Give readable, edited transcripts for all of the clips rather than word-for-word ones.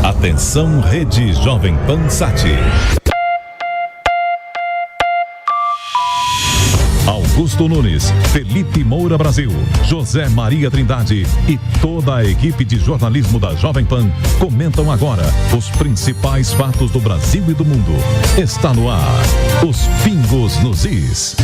Atenção, Rede Jovem Pan Sat. Augusto Nunes, Felipe Moura Brasil, José Maria Trindade e toda a equipe de jornalismo da Jovem Pan comentam agora os principais fatos do Brasil e do mundo. Está no ar, os Pingos nos Is.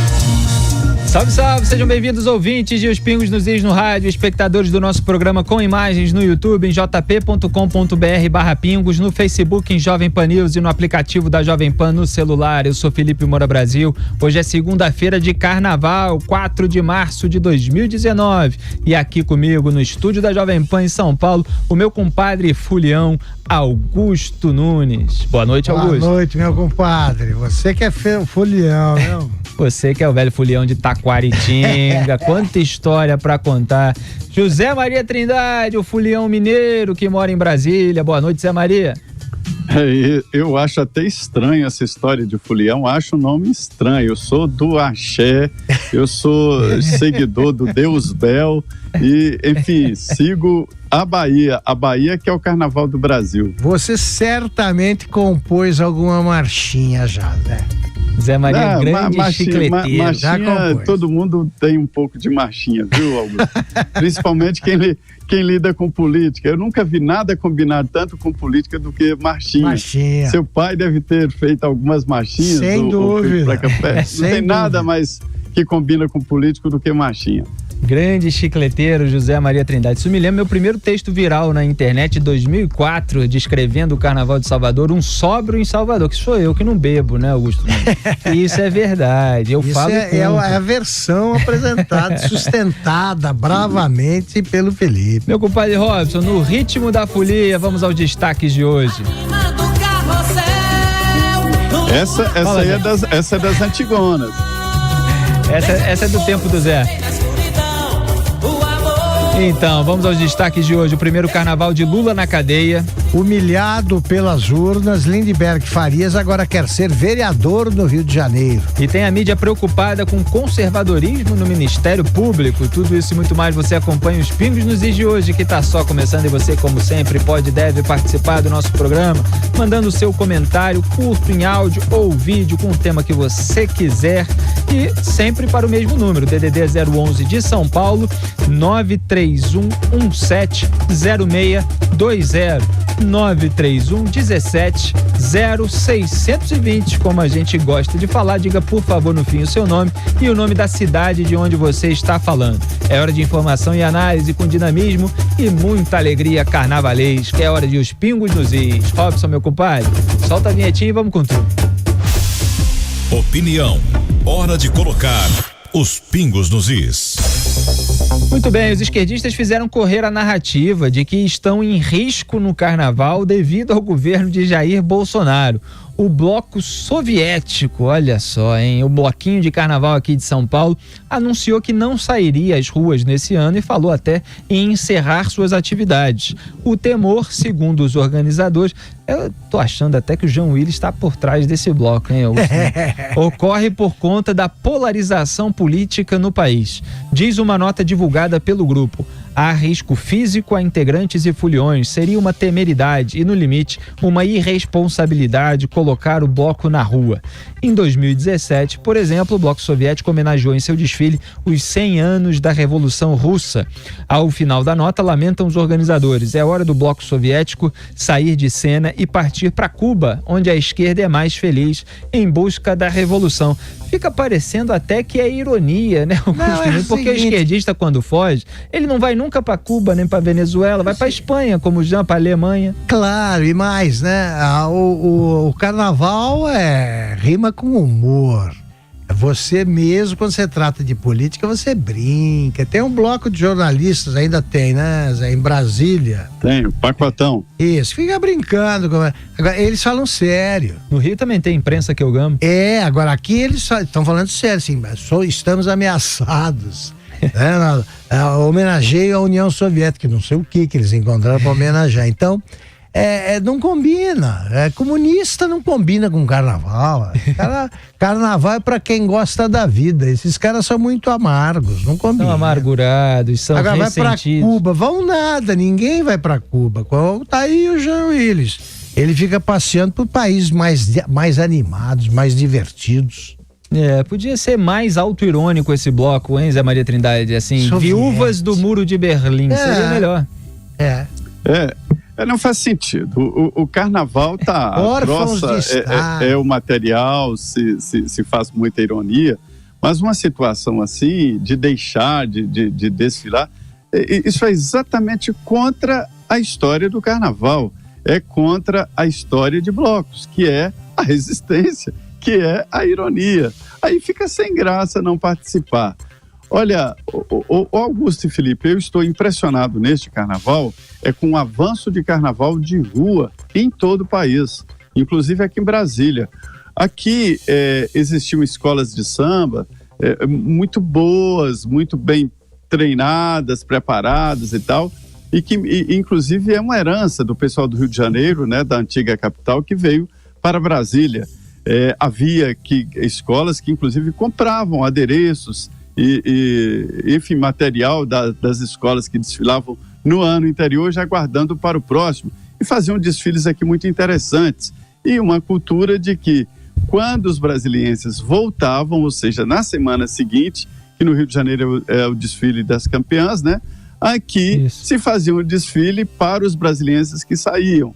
Salve, salve! Sejam bem-vindos, ouvintes de Os Pingos nos Is no rádio, espectadores do nosso programa com imagens no YouTube, em jp.com.br/pingos, no Facebook, em Jovem Pan News e no aplicativo da Jovem Pan no celular. Eu sou Felipe Moura Brasil. Hoje é segunda-feira de Carnaval, 4 de março de 2019. E aqui comigo, no estúdio da Jovem Pan em São Paulo, o meu compadre fulião, Augusto Nunes. Boa noite, Augusto. Boa noite, meu compadre. Você que é fulião, né? Você que é o velho fulião de Taquaritinga, quanta história pra contar. José Maria Trindade, o fulião mineiro que mora em Brasília. Boa noite, Zé Maria. Eu acho até estranho essa história de fulião, acho o nome estranho. Eu sou do axé, eu sou seguidor do Deus Bel e, enfim, sigo a Bahia que é o Carnaval do Brasil. Você certamente compôs alguma marchinha já, né? Zé Maria, grande chicleteiro. Marchinha, todo mundo tem um pouco de marchinha, viu, Augusto? Principalmente quem lida com política. Eu nunca vi nada combinar tanto com política do que marchinha. Seu pai deve ter feito algumas marchinhas. Sem dúvida. Não tem nada mais que combina com político do que marchinha. Grande chicleteiro José Maria Trindade. Isso me lembra meu primeiro texto viral na internet de 2004, descrevendo o Carnaval de Salvador, um sóbrio em Salvador, que sou eu que não bebo, né, Augusto? Isso é verdade, eu falo é a versão apresentada, sustentada bravamente pelo Felipe. Meu compadre Robson, no ritmo da folia, vamos aos destaques de hoje. Essa é das antigonas. Essa é do tempo do Zé. Então, vamos aos destaques de hoje. O primeiro carnaval de Lula na cadeia. Humilhado pelas urnas, Lindbergh Farias agora quer ser vereador no Rio de Janeiro. E tem a mídia preocupada com conservadorismo no Ministério Público. Tudo isso e muito mais você acompanha os Pingos nos Is de hoje, que tá só começando, e você, como sempre, pode e deve participar do nosso programa, mandando o seu comentário curto em áudio ou vídeo com o tema que você quiser, e sempre para o mesmo número, DDD 011 de São Paulo, 931170620. 931 17 0620, como a gente gosta de falar. Diga por favor no fim o seu nome e o nome da cidade de onde você está falando. É hora de informação e análise com dinamismo e muita alegria carnavalesca. É hora de Os Pingos nos Is. Robson, meu compadre, solta a vinhetinha e vamos com tudo. Opinião, hora de colocar Os Pingos nos Is. Muito bem, os esquerdistas fizeram correr a narrativa de que estão em risco no carnaval devido ao governo de Jair Bolsonaro. O bloco soviético, olha só, hein? O bloquinho de carnaval aqui de São Paulo anunciou que não sairia às ruas nesse ano e falou até em encerrar suas atividades. O temor, segundo os organizadores, eu tô achando até que o João Willis está por trás desse bloco, hein? Ocorre por conta da polarização política no país. Diz uma nota divulgada pelo grupo. Há risco físico a integrantes e foliões. Seria uma temeridade e, no limite, uma irresponsabilidade colocar o bloco na rua. Em 2017, por exemplo, o bloco soviético homenageou em seu desfile os 100 anos da Revolução Russa. Ao final da nota, lamentam os organizadores. É hora do bloco soviético sair de cena e partir para Cuba, onde a esquerda é mais feliz, em busca da revolução. Fica parecendo até que é ironia, né? Porque o esquerdista, quando foge, ele não vai nunca para Cuba, nem para Venezuela, vai para Espanha, como o Jean, para Alemanha. Claro, e mais, né? O carnaval rima com humor. Você mesmo, quando você trata de política, você brinca. Tem um bloco de jornalistas, ainda tem, né, Zé, em Brasília. Tem, o Pacotão. Isso, fica brincando. Agora, eles falam sério. No Rio também tem imprensa que eu amo. Agora aqui eles estão falando sério, assim, estamos ameaçados. Homenageio à União Soviética, não sei o que eles encontraram para homenagear. Então, não combina. Comunista não combina com carnaval. Carnaval é pra quem gosta da vida. Esses caras são muito amargos, não combina. São amargurados, são Agora ressentidos. vai pra Cuba, vão nada, ninguém vai pra Cuba. Tá aí o Jean Willis. Ele fica passeando por países mais animados, mais divertidos. Podia ser mais autoirônico esse bloco, hein, Zé Maria Trindade? Assim, Viúvas do Muro de Berlim, seria melhor. Não faz sentido. O carnaval tá grossa, é o material, se faz muita ironia, mas uma situação assim, de deixar de desfilar, isso é exatamente contra a história do carnaval, é contra a história de blocos, que é a resistência, que é a ironia. Aí fica sem graça não participar. Olha, o Augusto e Felipe, eu estou impressionado neste carnaval, com o avanço de carnaval de rua em todo o país, inclusive aqui em Brasília. Aqui existiam escolas de samba muito boas, muito bem treinadas, preparadas e tal, e que inclusive é uma herança do pessoal do Rio de Janeiro, né, da antiga capital, que veio para Brasília. Havia escolas que inclusive compravam adereços enfim, material das escolas que desfilavam no ano anterior, já guardando para o próximo, e faziam desfiles aqui muito interessantes, e uma cultura de que quando os brasilienses voltavam, ou seja, na semana seguinte, que no Rio de Janeiro é o desfile das campeãs, né? Aqui se fazia um desfile para os brasilienses que saíam,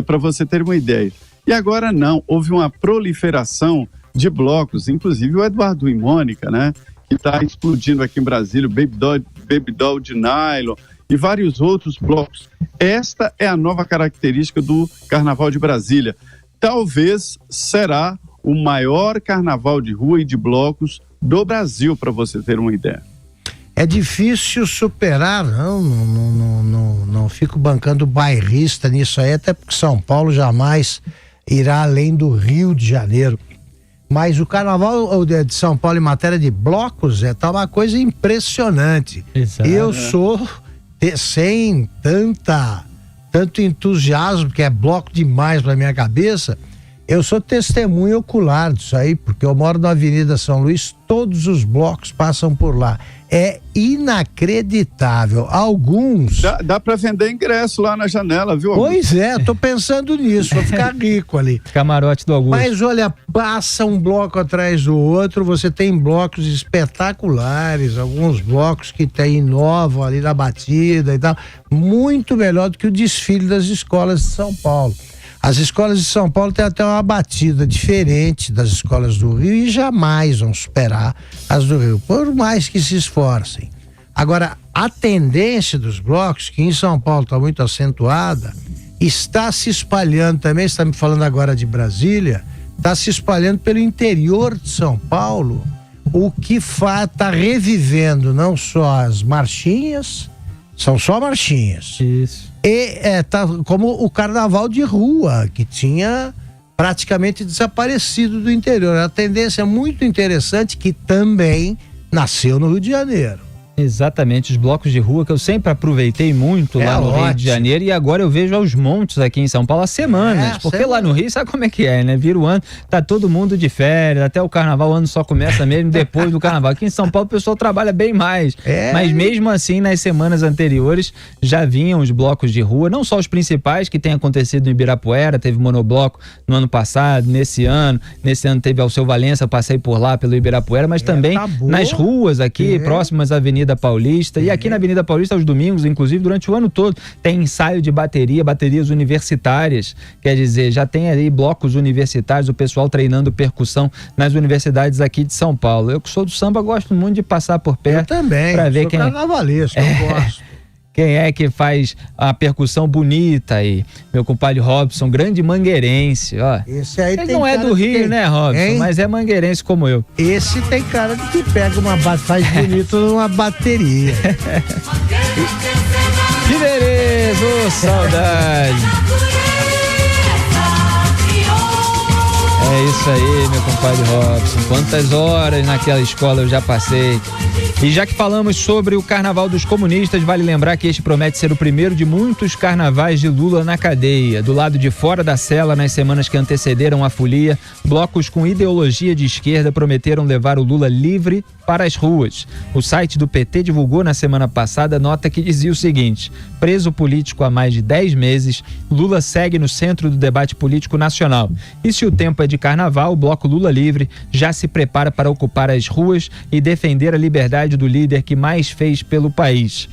para você ter uma ideia. E agora não, houve uma proliferação de blocos, inclusive o Eduardo e Mônica, né? Que está explodindo aqui em Brasília, o Baby Doll de Nylon e vários outros blocos. Esta é a nova característica do Carnaval de Brasília. Talvez será o maior carnaval de rua e de blocos do Brasil, para você ter uma ideia. É difícil superar, não fico bancando bairrista nisso aí, até porque São Paulo jamais irá além do Rio de Janeiro. Mas o carnaval de São Paulo em matéria de blocos tá uma coisa impressionante. Exato. Eu sou sem tanto entusiasmo, que é bloco demais pra minha cabeça, eu sou testemunha ocular disso aí, porque eu moro na Avenida São Luís, todos os blocos passam por lá. É inacreditável. Alguns... Dá pra vender ingresso lá na janela, viu, Augusto? Pois é, tô pensando nisso, vou ficar rico ali. Camarote do Augusto. Mas olha, passa um bloco atrás do outro, você tem blocos espetaculares, alguns blocos que inovam ali na batida e tal, muito melhor do que o desfile das escolas de São Paulo. As escolas de São Paulo têm até uma batida diferente das escolas do Rio e jamais vão superar as do Rio, por mais que se esforcem. Agora, a tendência dos blocos, que em São Paulo está muito acentuada, está se espalhando também, você está me falando agora de Brasília, está se espalhando pelo interior de São Paulo, o que está revivendo não só as marchinhas, são só marchinhas. Isso. E tá como o carnaval de rua, que tinha praticamente desaparecido do interior. A tendência é muito interessante, que também nasceu no Rio de Janeiro. Exatamente, os blocos de rua que eu sempre aproveitei muito lá no Rio de Janeiro, e agora eu vejo aos montes aqui em São Paulo há semanas, porque lá no Rio sabe como é que é, né? Vira o ano, tá todo mundo de férias, até o carnaval, o ano só começa mesmo depois do carnaval. Aqui em São Paulo o pessoal trabalha bem mais, mas mesmo assim nas semanas anteriores já vinham os blocos de rua, não só os principais que tem acontecido no Ibirapuera, teve monobloco no ano passado, nesse ano teve Alceu Valença, eu passei por lá pelo Ibirapuera, mas também nas ruas aqui, próximas à Avenida Paulista, e aqui na Avenida Paulista aos domingos, inclusive durante o ano todo, tem ensaio de baterias universitárias, quer dizer, já tem aí blocos universitários, o pessoal treinando percussão nas universidades aqui de São Paulo. Eu que sou do samba, gosto muito de passar por perto. Eu também, pra ver sou carnavalesco, eu gosto. Quem é que faz a percussão bonita aí? Meu compadre Robson, grande mangueirense, ó. Esse aí ele tem não é do Rio, né, Robson? Hein? Mas é mangueirense como eu. Esse tem cara de que pega faz bonito numa bateria. Que beleza, ô saudade. É isso aí, meu compadre Robson. Quantas horas naquela escola eu já passei. E já que falamos sobre o Carnaval dos Comunistas, vale lembrar que este promete ser o primeiro de muitos carnavais de Lula na cadeia. Do lado de fora da cela, nas semanas que antecederam a folia, blocos com ideologia de esquerda prometeram levar o Lula livre para as ruas. O site do PT divulgou na semana passada nota que dizia o seguinte: preso político há mais de 10 meses, Lula segue no centro do debate político nacional. E se o tempo é de carnaval, o bloco Lula Livre já se prepara para ocupar as ruas e defender a liberdade do líder que mais fez pelo país.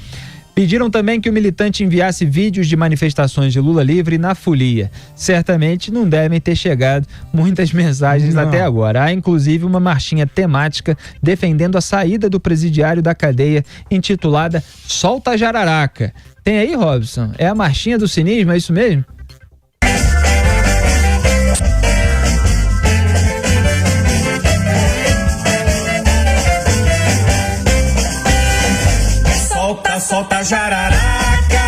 Pediram também que o militante enviasse vídeos de manifestações de Lula Livre na folia. Certamente não devem ter chegado muitas mensagens até agora. Há inclusive uma marchinha temática defendendo a saída do presidiário da cadeia, intitulada Solta a Jararaca. Tem aí, Robson? É a marchinha do cinismo, é isso mesmo? Solta a jararaca,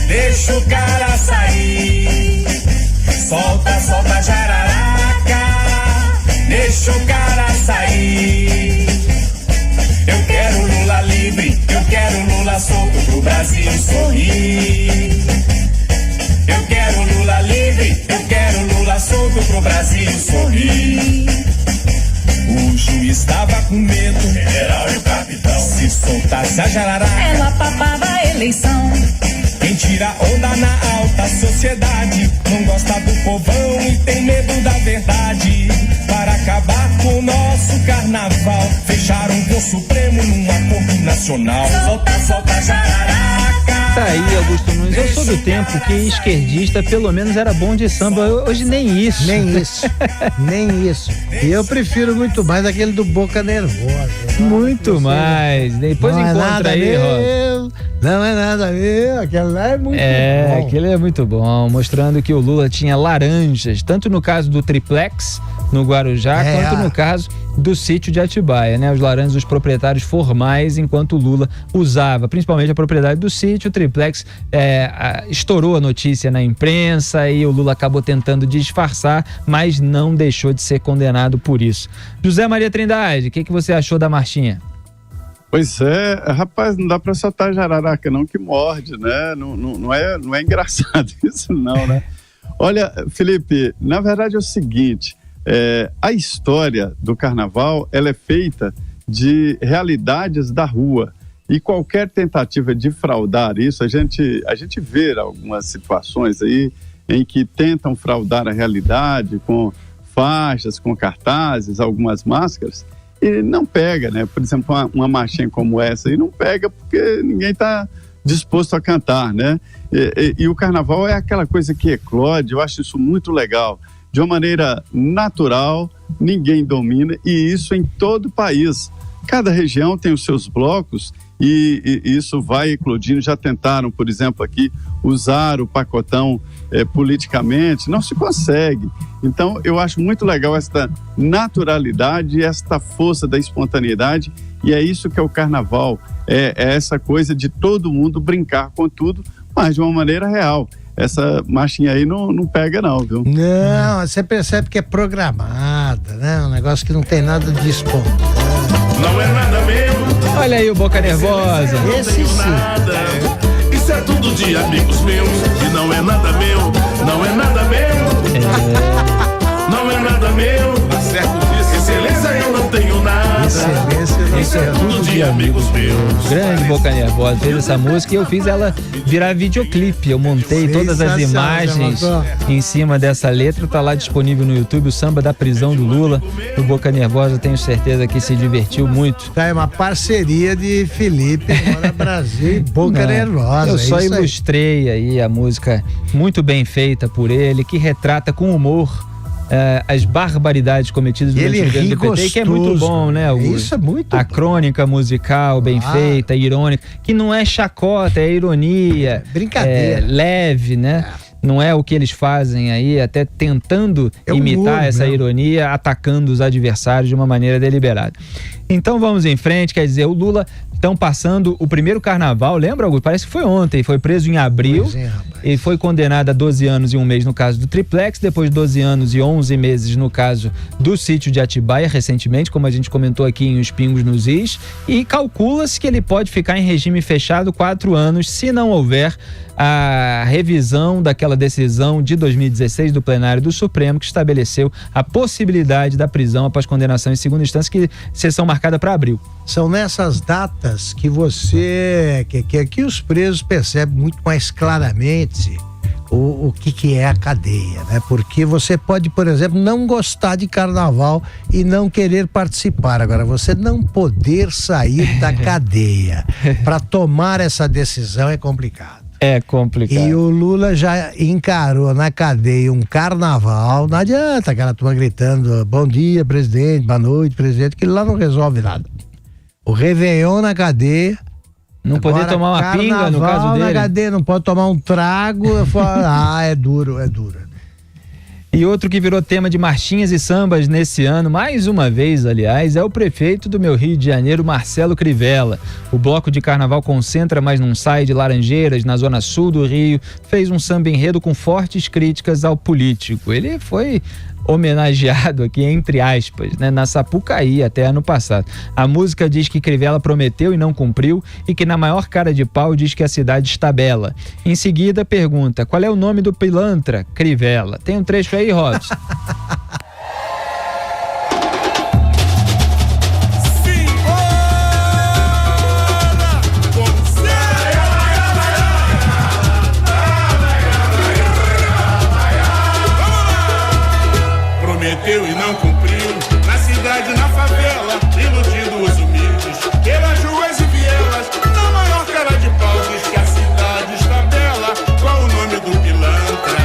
deixa o cara sair. Solta a jararaca, deixa o cara sair. Eu quero Lula livre, eu quero Lula solto pro Brasil sorrir. Eu quero Lula livre, eu quero Lula solto pro Brasil sorrir. O juiz estava com medo, general e o capitão. Se soltasse a jararaca, ela papava a eleição. Quem tira onda na alta sociedade não gosta do povão e tem medo da verdade. Para acabar com o nosso carnaval, fecharam com o Supremo num acordo nacional. Solta a jararaca. Tá aí, Augusto Nunes. Eu sou do tempo que esquerdista pelo menos era bom de samba. Hoje nem isso. Nem isso. Nem isso. E eu prefiro muito mais aquele do Boca Nervosa. Muito mais. Depois não encontra aí, Rob. Não é nada meu. Aquele lá é muito bom. Aquele é muito bom. Mostrando que o Lula tinha laranjas, tanto no caso do triplex no Guarujá, quanto no caso do sítio de Atibaia, né? Os laranjas, os proprietários formais, enquanto o Lula usava principalmente a propriedade do sítio. O triplex estourou a notícia na imprensa e o Lula acabou tentando disfarçar, mas não deixou de ser condenado por isso. José Maria Trindade, o que você achou da marchinha? Pois é, rapaz, não dá pra soltar a jararaca não, que morde, né? Não é engraçado isso não, né? Olha, Felipe, na verdade é o seguinte, a história do carnaval, ela é feita de realidades da rua, e qualquer tentativa de fraudar isso, a gente vê algumas situações aí em que tentam fraudar a realidade com faixas, com cartazes, algumas máscaras, e não pega, né? Por exemplo, uma marchinha como essa aí não pega porque ninguém está disposto a cantar, né? E o carnaval é aquela coisa que eclode, eu acho isso muito legal, de uma maneira natural, ninguém domina, e isso em todo o país. Cada região tem os seus blocos e isso vai eclodindo. Já tentaram, por exemplo, aqui usar o pacotão politicamente, não se consegue. Então eu acho muito legal esta naturalidade, esta força da espontaneidade, e é isso que é o carnaval, é essa coisa de todo mundo brincar com tudo, mas de uma maneira real. Essa marchinha aí não pega não, viu? Não, você percebe que é programada, né? Um negócio que não tem nada de espontâneo. Não é nada meu. Olha aí o Boca Nervosa. Esse sim. Isso é tudo de amigos meus. E não é nada meu. Não é nada meu. Não é nada meu. Acerto disso. Excelência, eu não tenho nada. Isso é tudo de amigos meus. Grande Boca Nervosa fez essa música e eu fiz ela virar videoclipe. Eu montei todas as imagens em cima dessa letra. Tá lá disponível no YouTube, o Samba da Prisão do Lula. O Boca Nervosa, tenho certeza que se divertiu muito. Tá, é uma parceria de Felipe Moura Brasil e Boca Nervosa. Eu só ilustrei aí a música muito bem feita por ele, que retrata com humor as barbaridades cometidas durante o governo do PT, que é muito bom, né, Augusto? Isso é muito a crônica musical bem feita, irônica, que não é chacota, é ironia. Brincadeira. Leve, né? Não é o que eles fazem aí, até tentando imitar essa ironia, atacando os adversários de uma maneira deliberada. Então vamos em frente, quer dizer, o Lula estão passando o primeiro carnaval, lembra, Augusto? Parece que foi ontem, foi preso em abril. Pois é, rapaz. Ele foi condenado a 12 anos e 1 mês no caso do Triplex, depois 12 anos e 11 meses no caso do sítio de Atibaia, recentemente, como a gente comentou aqui em Os Pingos nos Is, e calcula-se que ele pode ficar em regime fechado 4 anos se não houver a revisão daquela decisão de 2016 do plenário do Supremo, que estabeleceu a possibilidade da prisão após condenação em segunda instância, que sessão marcada para abril. São nessas datas que que os presos percebem muito mais claramente o que é a cadeia, né? Porque você pode, por exemplo, não gostar de carnaval e não querer participar. Agora, você não poder sair da cadeia para tomar essa decisão é complicado. É complicado. E o Lula já encarou na cadeia um carnaval, não adianta aquela turma gritando bom dia, presidente, boa noite, presidente, que lá não resolve nada. O Réveillon na cadeia. Não poder tomar uma pinga, no caso dele. Na cadeia, não pode tomar um trago. É duro. E outro que virou tema de marchinhas e sambas nesse ano, mais uma vez, aliás, é o prefeito do meu Rio de Janeiro, Marcelo Crivella. O bloco de carnaval concentra, mas não sai, de Laranjeiras, na zona sul do Rio, fez um samba enredo com fortes críticas ao político. Ele foi homenageado aqui, entre aspas, né, na Sapucaí até ano passado. A música diz que Crivella prometeu e não cumpriu, e que na maior cara de pau diz que a cidade está bela. Em seguida pergunta, qual é o nome do pilantra? Crivella. Tem um trecho aí, Robson? Prometeu e não cumpriu, na cidade, na favela, iludindo os humildes, pelas ruas e vielas, na maior cara de pau diz que a cidade está bela. Qual o nome do pilantra?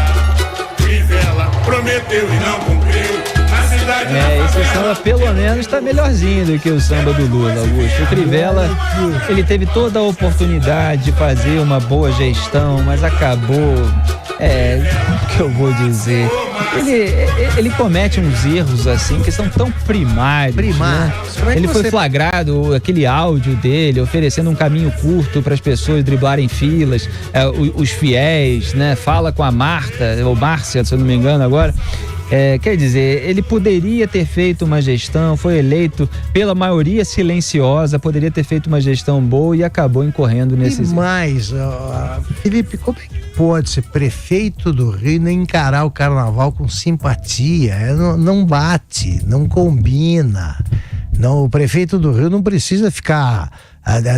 Crivella. Prometeu e não cumpriu, na cidade, na favela. Esse samba pelo menos está melhorzinho do que o samba do Lula, Augusto. O Crivella, ele teve toda a oportunidade de fazer uma boa gestão, mas acabou... o que eu vou dizer? Ele comete uns erros assim que são tão primários. Né? Ele foi flagrado, aquele áudio dele oferecendo um caminho curto para as pessoas driblarem filas, os fiéis, né? Fala com a Marta, ou Márcia, se eu não me engano agora. Quer dizer, ele poderia ter feito uma gestão, foi eleito pela maioria silenciosa, poderia ter feito uma gestão boa e acabou incorrendo nesses... Mas, Felipe, como é que pode ser prefeito do Rio e nem encarar o carnaval com simpatia? Não bate, não combina. Não, o prefeito do Rio não precisa ficar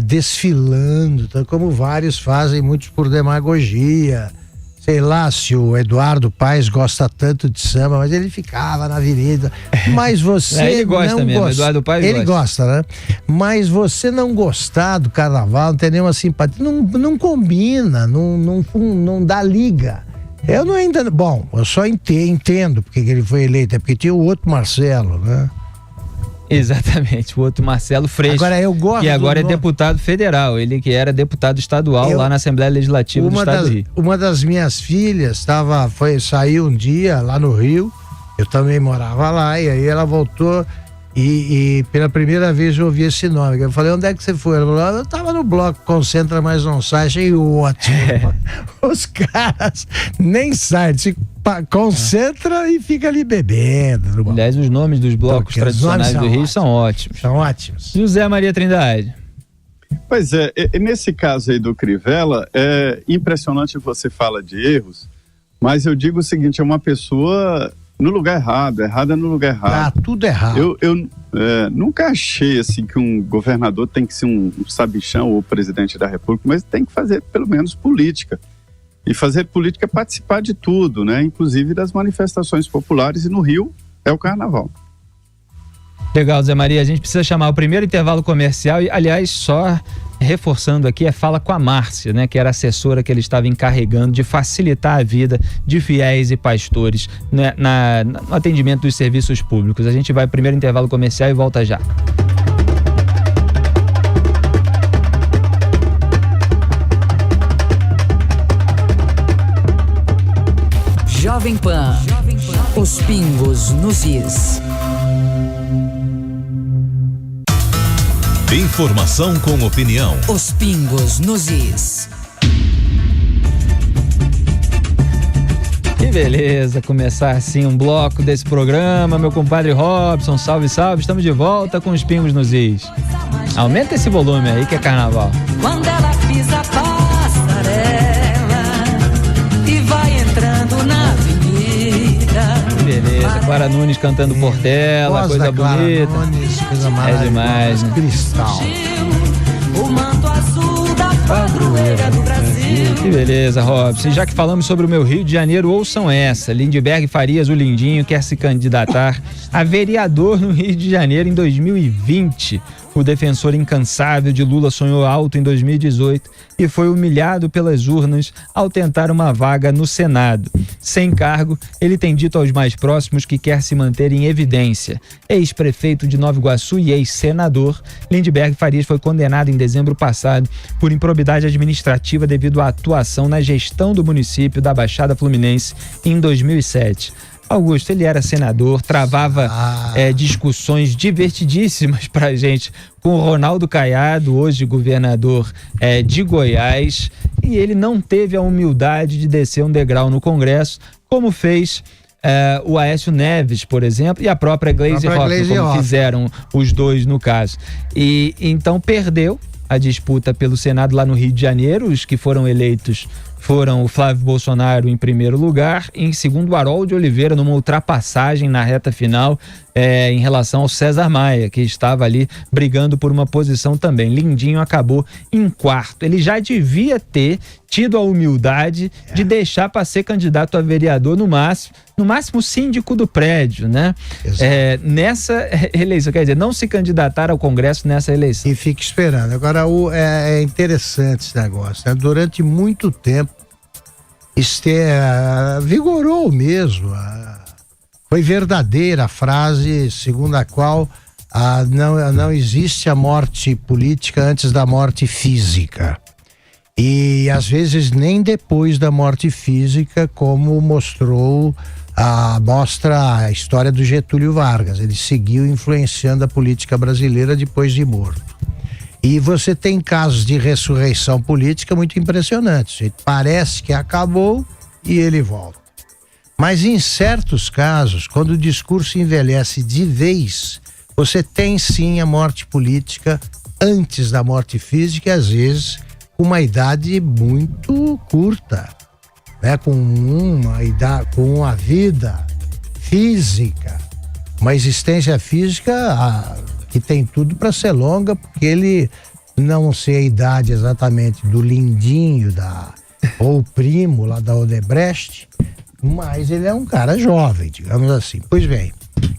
desfilando, tá, como vários fazem, muitos por demagogia. Sei lá se o Eduardo Paes gosta tanto de samba, mas ele ficava na avenida. Mas você ele gosta não mesmo, Eduardo Paes ele gosta, né? Mas você não gostar do carnaval, não ter nenhuma simpatia, não combina, não dá liga. Eu não entendo. Bom, eu só entendo porque ele foi eleito, é porque tinha o outro Marcelo, né? Exatamente, o outro Marcelo Freixo, agora, eu gosto que agora é deputado federal, ele que era deputado estadual lá na Assembleia Legislativa do Estado do Rio. Uma das minhas filhas saiu um dia lá no Rio, eu também morava lá, e aí ela voltou e pela primeira vez eu ouvi esse nome. Eu falei, onde é que você foi? Ela falou, eu tava no bloco Concentra, mas não sai. Achei ótimo. Os caras nem saem, se concentra e fica ali bebendo. Aliás, os nomes dos blocos tradicionais do Rio são ótimos. São ótimos. José Maria Trindade. Pois é, nesse caso aí do Crivella, é impressionante. Você fala de erros, mas eu digo o seguinte, é uma pessoa no lugar errado, errada no lugar errado. Tudo errado. Eu nunca achei assim que um governador tem que ser um sabichão ou presidente da República, mas tem que fazer pelo menos política. E fazer política é participar de tudo, né? Inclusive das manifestações populares, e no Rio é o carnaval. Legal, Zé Maria, a gente precisa chamar o primeiro intervalo comercial e, aliás, só reforçando aqui, fala com a Márcia, né, que era a assessora que ele estava encarregando de facilitar a vida de fiéis e pastores, né, no atendimento dos serviços públicos. A gente vai pro primeiro intervalo comercial e volta já. Jovem Pan, os pingos nos is. Informação com opinião. Os pingos nos is. beleza começar assim um bloco desse programa, meu compadre Robson, salve, salve, estamos de volta com os Pingos nos Is. Aumenta esse volume aí que é carnaval. Quando ela pisa a passarela e vai entrando na avenida. Beleza, Clara Nunes cantando Portela, coisa bonita. Nunes, coisa É demais, né? Cristal. O manto azul da padroeira do Brasil. Que beleza, Robson. E já que falamos sobre o meu Rio de Janeiro, ouçam essa. Lindbergh Farias, o Lindinho, quer se candidatar a vereador no Rio de Janeiro em 2020. O defensor incansável de Lula sonhou alto em 2018 e foi humilhado pelas urnas ao tentar uma vaga no Senado. Sem cargo, ele tem dito aos mais próximos que quer se manter em evidência. Ex-prefeito de Nova Iguaçu e ex-senador, Lindbergh Farias foi condenado em dezembro passado por improbidade administrativa devido à atuação na gestão do município da Baixada Fluminense em 2007. Augusto, ele era senador, travava discussões divertidíssimas pra gente com o Ronaldo Caiado, hoje governador de Goiás, e ele não teve a humildade de descer um degrau no Congresso, como fez o Aécio Neves, por exemplo, e a própria Gleisi Hoffmann, como fizeram os dois no caso. E então perdeu a disputa pelo Senado lá no Rio de Janeiro. Os que foram eleitos foram o Flávio Bolsonaro em primeiro lugar, e em segundo o Harold Oliveira, numa ultrapassagem na reta final em relação ao César Maia, que estava ali brigando por uma posição também. Lindinho acabou em quarto. Ele já devia ter tido a humildade de deixar para ser candidato a vereador no máximo síndico do prédio, né? Nessa eleição, quer dizer, não se candidatar ao Congresso nessa eleição. E fica esperando. Agora, é interessante esse negócio, né? Durante muito tempo, vigorou mesmo, foi verdadeira a frase segundo a qual não existe a morte política antes da morte física. E às vezes nem depois da morte física, como mostra a história do Getúlio Vargas. Ele seguiu influenciando a política brasileira depois de morto. E você tem casos de ressurreição política muito impressionantes. Parece que acabou e ele volta. Mas em certos casos, quando o discurso envelhece de vez, você tem sim a morte política antes da morte física, e às vezes com uma idade muito curta, né? Com uma vida física, uma existência física que tem tudo para ser longa, porque ele, não sei a idade exatamente do Lindinho ou primo lá da Odebrecht, mas ele é um cara jovem, digamos assim. Pois bem,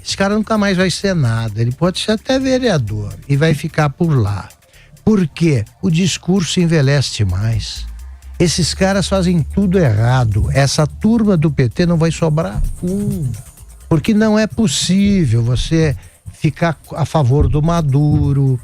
esse cara nunca mais vai ser nada, ele pode ser até vereador e vai ficar por lá. Por quê? O discurso envelhece mais. Esses caras fazem tudo errado. Essa turma do PT não vai sobrar porque não é possível você ficar a favor do Maduro,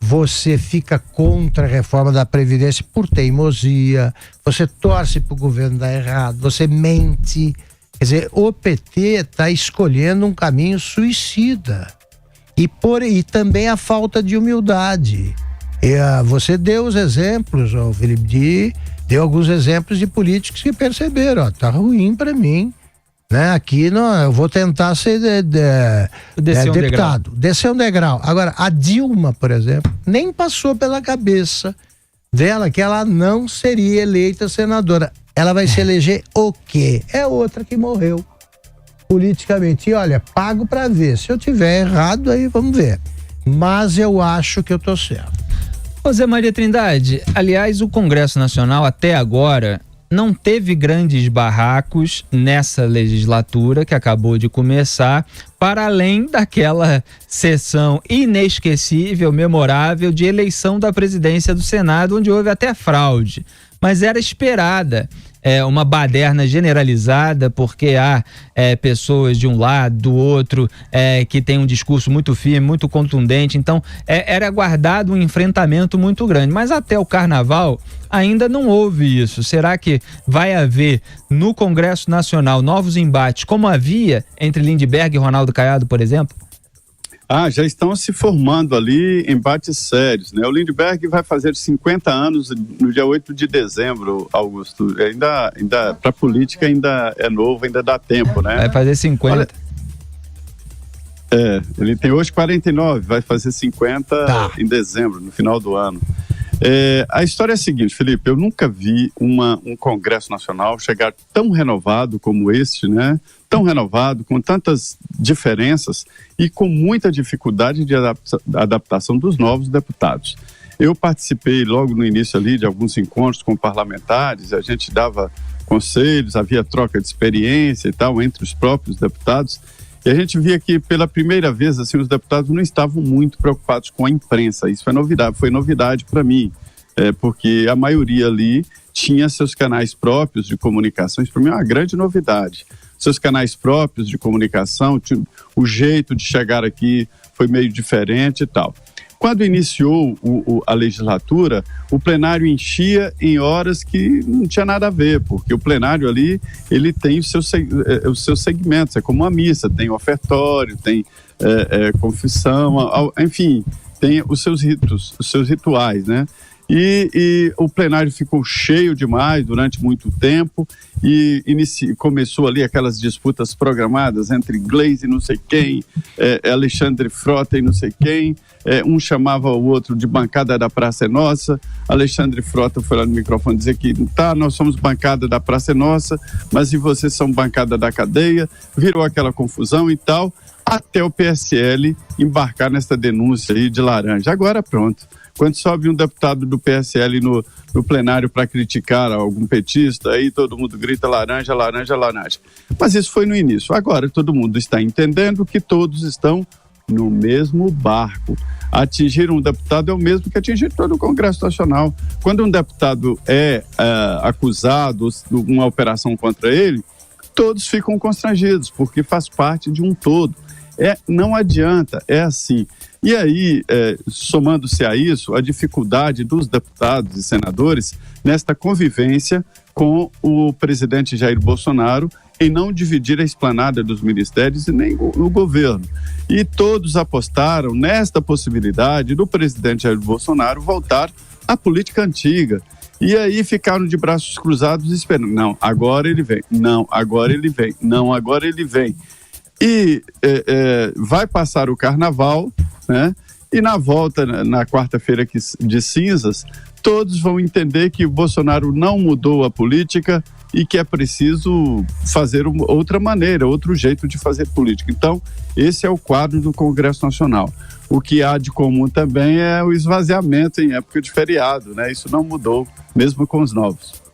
você fica contra a reforma da Previdência por teimosia, você torce pro governo dar errado, você mente. Quer dizer, o PT está escolhendo um caminho suicida. E também a falta de humildade. Você deu os exemplos, o Felipe deu alguns exemplos de políticos que perceberam, tá ruim para mim, né? Aqui não, eu vou tentar ser deputado, descer um degrau. Agora, a Dilma, por exemplo, nem passou pela cabeça dela que ela não seria eleita senadora. Ela vai se eleger o quê? É outra que morreu politicamente. E olha, pago para ver. Se eu tiver errado, aí vamos ver. Mas eu acho que eu tô certo. José Maria Trindade, aliás, o Congresso Nacional até agora não teve grandes barracos nessa legislatura que acabou de começar, para além daquela sessão inesquecível, memorável de eleição da presidência do Senado, onde houve até fraude. Mas era esperada uma baderna generalizada, porque há pessoas de um lado, do outro, que tem um discurso muito firme, muito contundente. Então, era aguardado um enfrentamento muito grande. Mas até o Carnaval ainda não houve isso. Será que vai haver no Congresso Nacional novos embates, como havia entre Lindbergh e Ronaldo Caiado, por exemplo? Já estão se formando ali embates sérios, né? O Lindbergh vai fazer 50 anos no dia 8 de dezembro, Augusto. Ainda para a política ainda é novo, ainda dá tempo, né? Vai fazer 50. Ele tem hoje 49, vai fazer 50 em dezembro, no final do ano. A história é a seguinte, Felipe, eu nunca vi um Congresso Nacional chegar tão renovado como este, né? Tão renovado, com tantas diferenças e com muita dificuldade de adaptação dos novos deputados. Eu participei logo no início ali de alguns encontros com parlamentares, a gente dava conselhos, havia troca de experiência e tal entre os próprios deputados. E a gente via que pela primeira vez assim, os deputados não estavam muito preocupados com a imprensa. Isso foi novidade para mim, porque a maioria ali tinha seus canais próprios de comunicação. Isso para mim é uma grande novidade. Seus canais próprios de comunicação, o jeito de chegar aqui foi meio diferente e tal. Quando iniciou a legislatura, o plenário enchia em horas que não tinha nada a ver, porque o plenário ali, ele tem os seus segmentos, é como uma missa, tem ofertório, tem confissão, enfim, tem os seus ritos, os seus rituais, né? E o plenário ficou cheio demais durante muito tempo e começou ali aquelas disputas programadas entre Gleisi e não sei quem, Alexandre Frota e não sei quem, um chamava o outro de bancada da Praça é Nossa. Alexandre Frota foi lá no microfone dizer que nós somos bancada da Praça é Nossa, mas e vocês são bancada da cadeia, virou aquela confusão e tal, até o PSL embarcar nessa denúncia aí de laranja. Agora pronto. Quando sobe um deputado do PSL no plenário para criticar algum petista, aí todo mundo grita laranja, laranja, laranja. Mas isso foi no início. Agora todo mundo está entendendo que todos estão no mesmo barco. Atingir um deputado é o mesmo que atingir todo o Congresso Nacional. Quando um deputado é acusado de uma operação contra ele, todos ficam constrangidos, porque faz parte de um todo. Não adianta, é assim. E aí, somando-se a isso, a dificuldade dos deputados e senadores nesta convivência com o presidente Jair Bolsonaro em não dividir a esplanada dos ministérios e nem o governo. E todos apostaram nesta possibilidade do presidente Jair Bolsonaro voltar à política antiga. E aí ficaram de braços cruzados esperando. Não, agora ele vem. Não, agora ele vem. Não, agora ele vem. E vai passar o carnaval, né? E na volta, na quarta-feira de cinzas, todos vão entender que o Bolsonaro não mudou a política e que é preciso fazer outra maneira, outro jeito de fazer política. Então, esse é o quadro do Congresso Nacional. O que há de comum também é o esvaziamento em época de feriado, né? Isso não mudou, mesmo com os novos.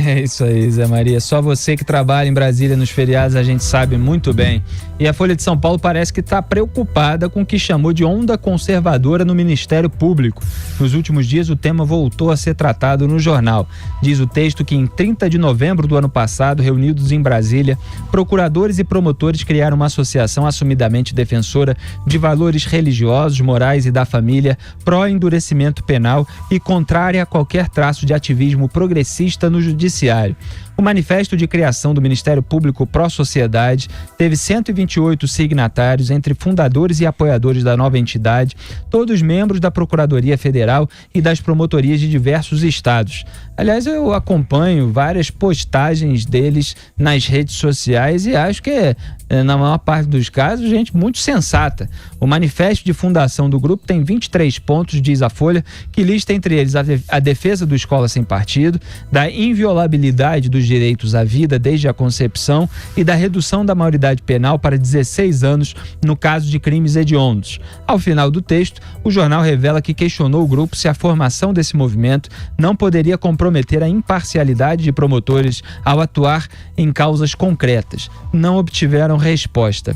É isso aí, Zé Maria. Só você que trabalha em Brasília nos feriados, a gente sabe muito bem. E a Folha de São Paulo parece que está preocupada com o que chamou de onda conservadora no Ministério Público. Nos últimos dias, o tema voltou a ser tratado no jornal. Diz o texto que em 30 de novembro do ano passado, reunidos em Brasília, procuradores e promotores criaram uma associação assumidamente defensora de valores religiosos, morais e da família, pró-endurecimento penal e contrária a qualquer traço de ativismo progressista no judiciário. O manifesto de criação do Ministério Público Pró-Sociedade teve 128 signatários, entre fundadores e apoiadores da nova entidade, todos membros da Procuradoria Federal e das promotorias de diversos estados. Aliás, eu acompanho várias postagens deles nas redes sociais e acho que na maior parte dos casos, gente muito sensata. O manifesto de fundação do grupo tem 23 pontos, diz a Folha, que lista entre eles a defesa do escola sem partido, da inviolabilidade dos direitos à vida desde a concepção e da redução da maioridade penal para 16 anos no caso de crimes hediondos. Ao final do texto, o jornal revela que questionou o grupo se a formação desse movimento não poderia comprometer a imparcialidade de promotores ao atuar em causas concretas. Não obtiveram resposta.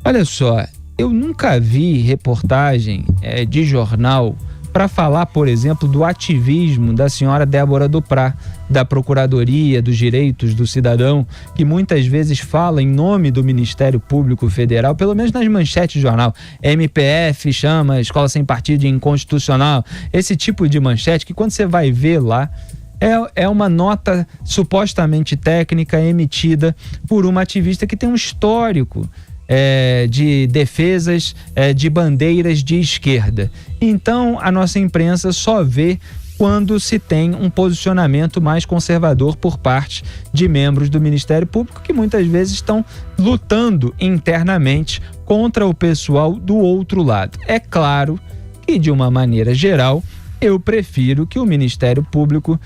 Olha só, eu nunca vi reportagem de jornal para falar, por exemplo, do ativismo da senhora Débora Duprá, da Procuradoria dos Direitos do Cidadão, que muitas vezes fala em nome do Ministério Público Federal, pelo menos nas manchetes do jornal. MPF chama a escola sem partido de inconstitucional. Esse tipo de manchete que quando você vai ver lá, é uma nota supostamente técnica emitida por uma ativista que tem um histórico de defesas de bandeiras de esquerda. Então, a nossa imprensa só vê quando se tem um posicionamento mais conservador por parte de membros do Ministério Público, que muitas vezes estão lutando internamente contra o pessoal do outro lado. É claro que, de uma maneira geral, eu prefiro que o Ministério Público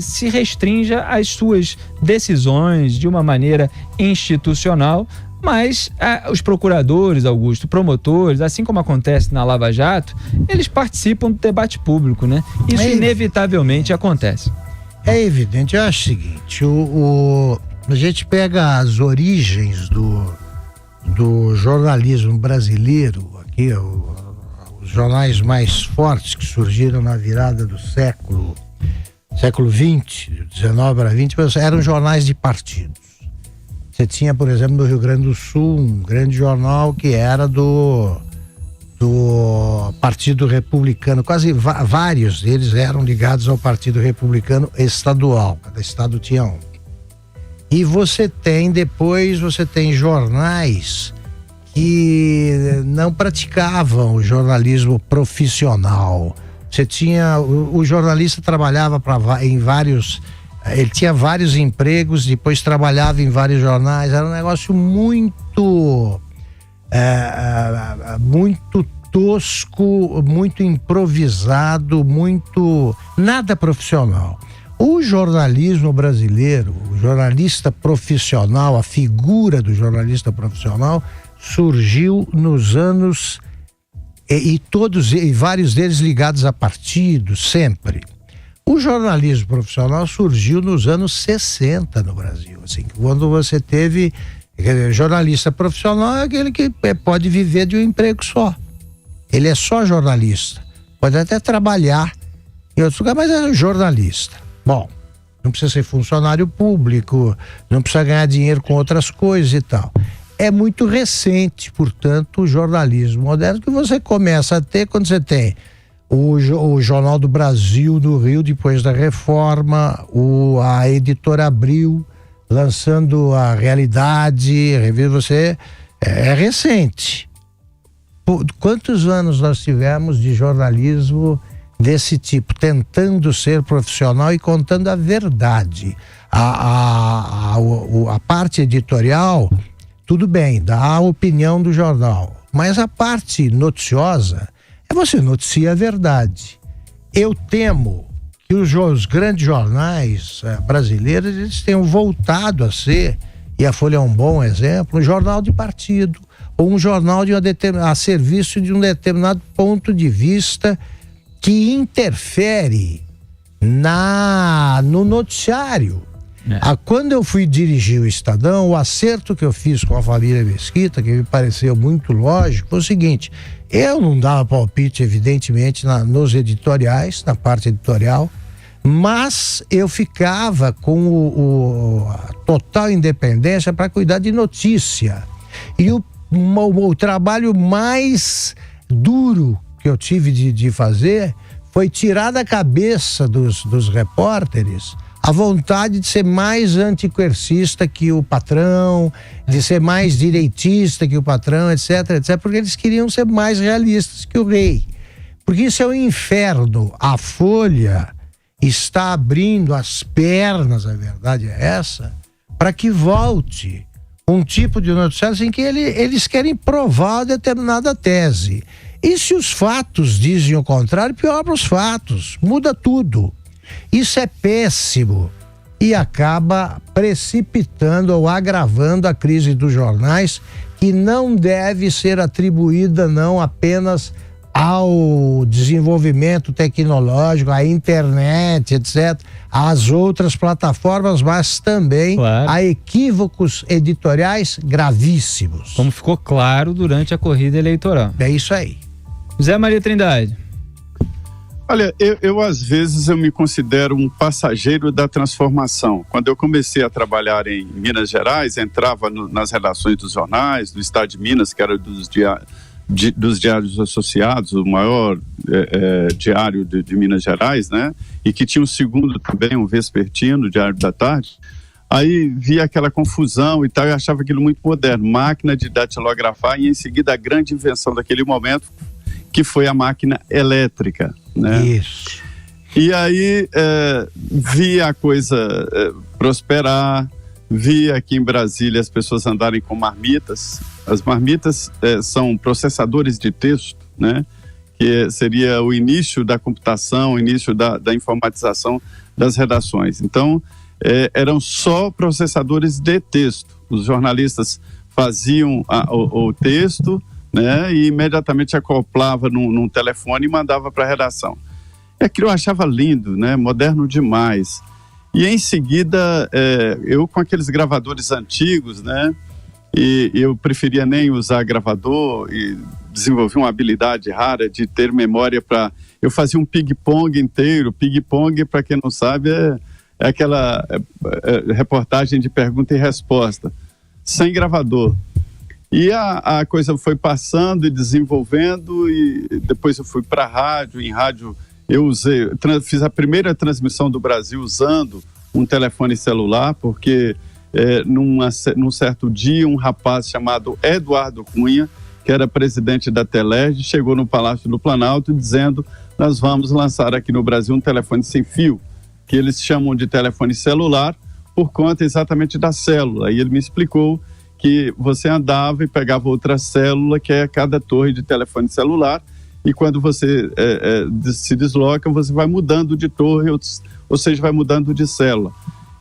se restrinja às suas decisões de uma maneira institucional, mas os procuradores, Augusto, promotores, assim como acontece na Lava Jato, eles participam do debate público, né? Isso inevitavelmente acontece. É evidente, eu acho o seguinte, a gente pega as origens do jornalismo brasileiro, aqui, os jornais mais fortes que surgiram na virada do século XX, 19 para 20, eram jornais de partidos. Você tinha, por exemplo, no Rio Grande do Sul, um grande jornal que era do Partido Republicano. Quase vários deles eram ligados ao Partido Republicano estadual. Cada estado tinha um. E você tem jornais que não praticavam o jornalismo profissional. Você tinha, o jornalista trabalhava em vários, ele tinha vários empregos, depois trabalhava em vários jornais, era um negócio muito tosco, muito improvisado, nada profissional. O jornalismo brasileiro, o jornalista profissional, a figura do jornalista profissional surgiu nos anos e vários deles ligados a partidos, sempre. O jornalismo profissional surgiu nos anos 60 no Brasil, assim, quando você teve jornalista profissional é aquele que pode viver de um emprego só. Ele é só jornalista, pode até trabalhar em outros lugares, mas é jornalista. Bom, não precisa ser funcionário público, não precisa ganhar dinheiro com outras coisas e tal. É muito recente, portanto, o jornalismo moderno que você começa a ter quando você tem o Jornal do Brasil no Rio, depois da reforma, a Editora Abril lançando a Realidade, é recente. Quantos anos nós tivemos de jornalismo desse tipo, tentando ser profissional e contando a verdade? A parte editorial, tudo bem, dá a opinião do jornal, mas a parte noticiosa você noticia a verdade. Eu temo que os grandes jornais brasileiros eles tenham voltado a ser, e a Folha é um bom exemplo, um jornal de partido, ou um jornal a serviço de um determinado ponto de vista que interfere no noticiário. Quando eu fui dirigir o Estadão, o acerto que eu fiz com a família Mesquita, que me pareceu muito lógico, foi o seguinte: eu não dava palpite, evidentemente, nos editoriais, na parte editorial, mas eu ficava com a total independência para cuidar de notícia. E o trabalho mais duro que eu tive de fazer foi tirar da cabeça dos repórteres a vontade de ser mais anticoercista que o patrão, de ser mais direitista que o patrão, etc, etc, porque eles queriam ser mais realistas que o rei. Porque isso é um inferno. A Folha está abrindo as pernas, a verdade é essa, para que volte um tipo de noticiário em que eles querem provar determinada tese. E se os fatos dizem o contrário, pior para os fatos, muda tudo. Isso é péssimo e acaba precipitando ou agravando a crise dos jornais, que não deve ser atribuída não apenas ao desenvolvimento tecnológico, à internet, etc., às outras plataformas, mas também a equívocos editoriais gravíssimos. Como ficou claro durante a corrida eleitoral. É isso aí. Zé Maria Trindade. Olha, eu às vezes eu me considero um passageiro da transformação. Quando eu comecei a trabalhar em Minas Gerais, entrava nas redações dos jornais, do Estado de Minas, que era dos Diários Associados, o maior diário de Minas Gerais, né? E que tinha um segundo também, um vespertino, Diário da Tarde. Aí via aquela confusão e tal, eu achava aquilo muito moderno, máquina de datilografar, e em seguida a grande invenção daquele momento, que foi a máquina elétrica, né? Isso. E aí via a coisa prosperar, via aqui em Brasília as pessoas andarem com marmitas. As marmitas são processadores de texto, né? Que seria o início da computação, o início da informatização das redações. Então, eram só processadores de texto. Os jornalistas faziam o texto, né, e imediatamente acoplava num telefone e mandava para a redação. E aquilo eu achava lindo, né, moderno demais. E em seguida, eu com aqueles gravadores antigos, né, e eu preferia nem usar gravador e desenvolvi uma habilidade rara de ter memória para... Eu fazia um ping-pong inteiro. Ping-pong, para quem não sabe, é aquela reportagem de pergunta e resposta, sem gravador. E a coisa foi passando e desenvolvendo, e depois eu fui para a rádio. Em rádio eu fiz a primeira transmissão do Brasil usando um telefone celular, porque num certo dia um rapaz chamado Eduardo Cunha, que era presidente da Telerge, chegou no Palácio do Planalto dizendo: nós vamos lançar aqui no Brasil um telefone sem fio, que eles chamam de telefone celular por conta exatamente da célula. E ele me explicou que você andava e pegava outra célula, que é cada torre de telefone celular, e quando você se desloca, você vai mudando de torre, ou seja, vai mudando de célula.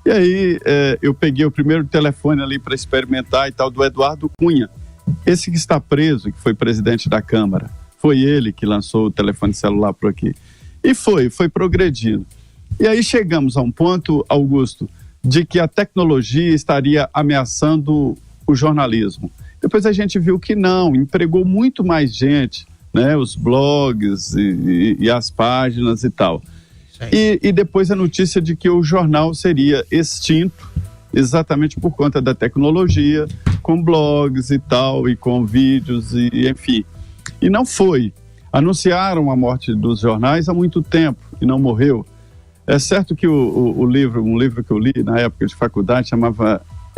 E aí eu peguei o primeiro telefone ali para experimentar e tal, do Eduardo Cunha, esse que está preso, que foi presidente da Câmara. Foi ele que lançou o telefone celular por aqui. E foi progredindo. E aí chegamos a um ponto, Augusto, de que a tecnologia estaria ameaçando o jornalismo. Depois a gente viu que não, empregou muito mais gente, né? Os blogs e as páginas e tal. E depois a notícia de que o jornal seria extinto, exatamente por conta da tecnologia, com blogs e tal, e com vídeos, e enfim. E não foi. Anunciaram a morte dos jornais há muito tempo e não morreu. É certo que um livro que eu li na época de faculdade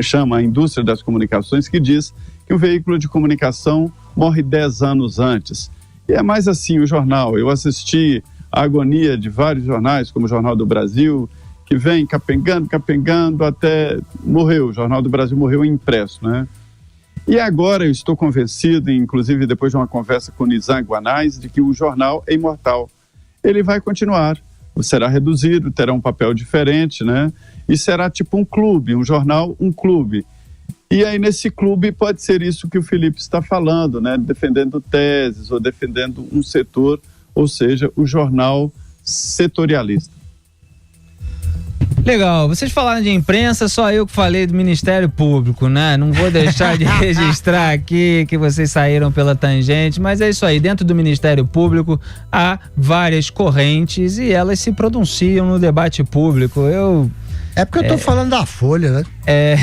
chama A Indústria das Comunicações, que diz que o veículo de comunicação morre 10 anos antes. E é mais assim o jornal. Eu assisti a agonia de vários jornais, como o Jornal do Brasil, que vem capengando até morreu. O Jornal do Brasil morreu impresso, né? E agora eu estou convencido, inclusive depois de uma conversa com o Nizam Guanais, de que o jornal é imortal. Ele vai continuar. Será reduzido, terá um papel diferente, né? E será tipo um clube, um jornal, um clube. E aí nesse clube pode ser isso que o Felipe está falando, né? Defendendo teses ou defendendo um setor, ou seja, o jornal setorialista. Legal, vocês falaram de imprensa, só eu que falei do Ministério Público, né? Não vou deixar de registrar aqui que vocês saíram pela tangente, mas é isso aí, dentro do Ministério Público há várias correntes e elas se pronunciam no debate público. É porque eu tô falando da Folha, né?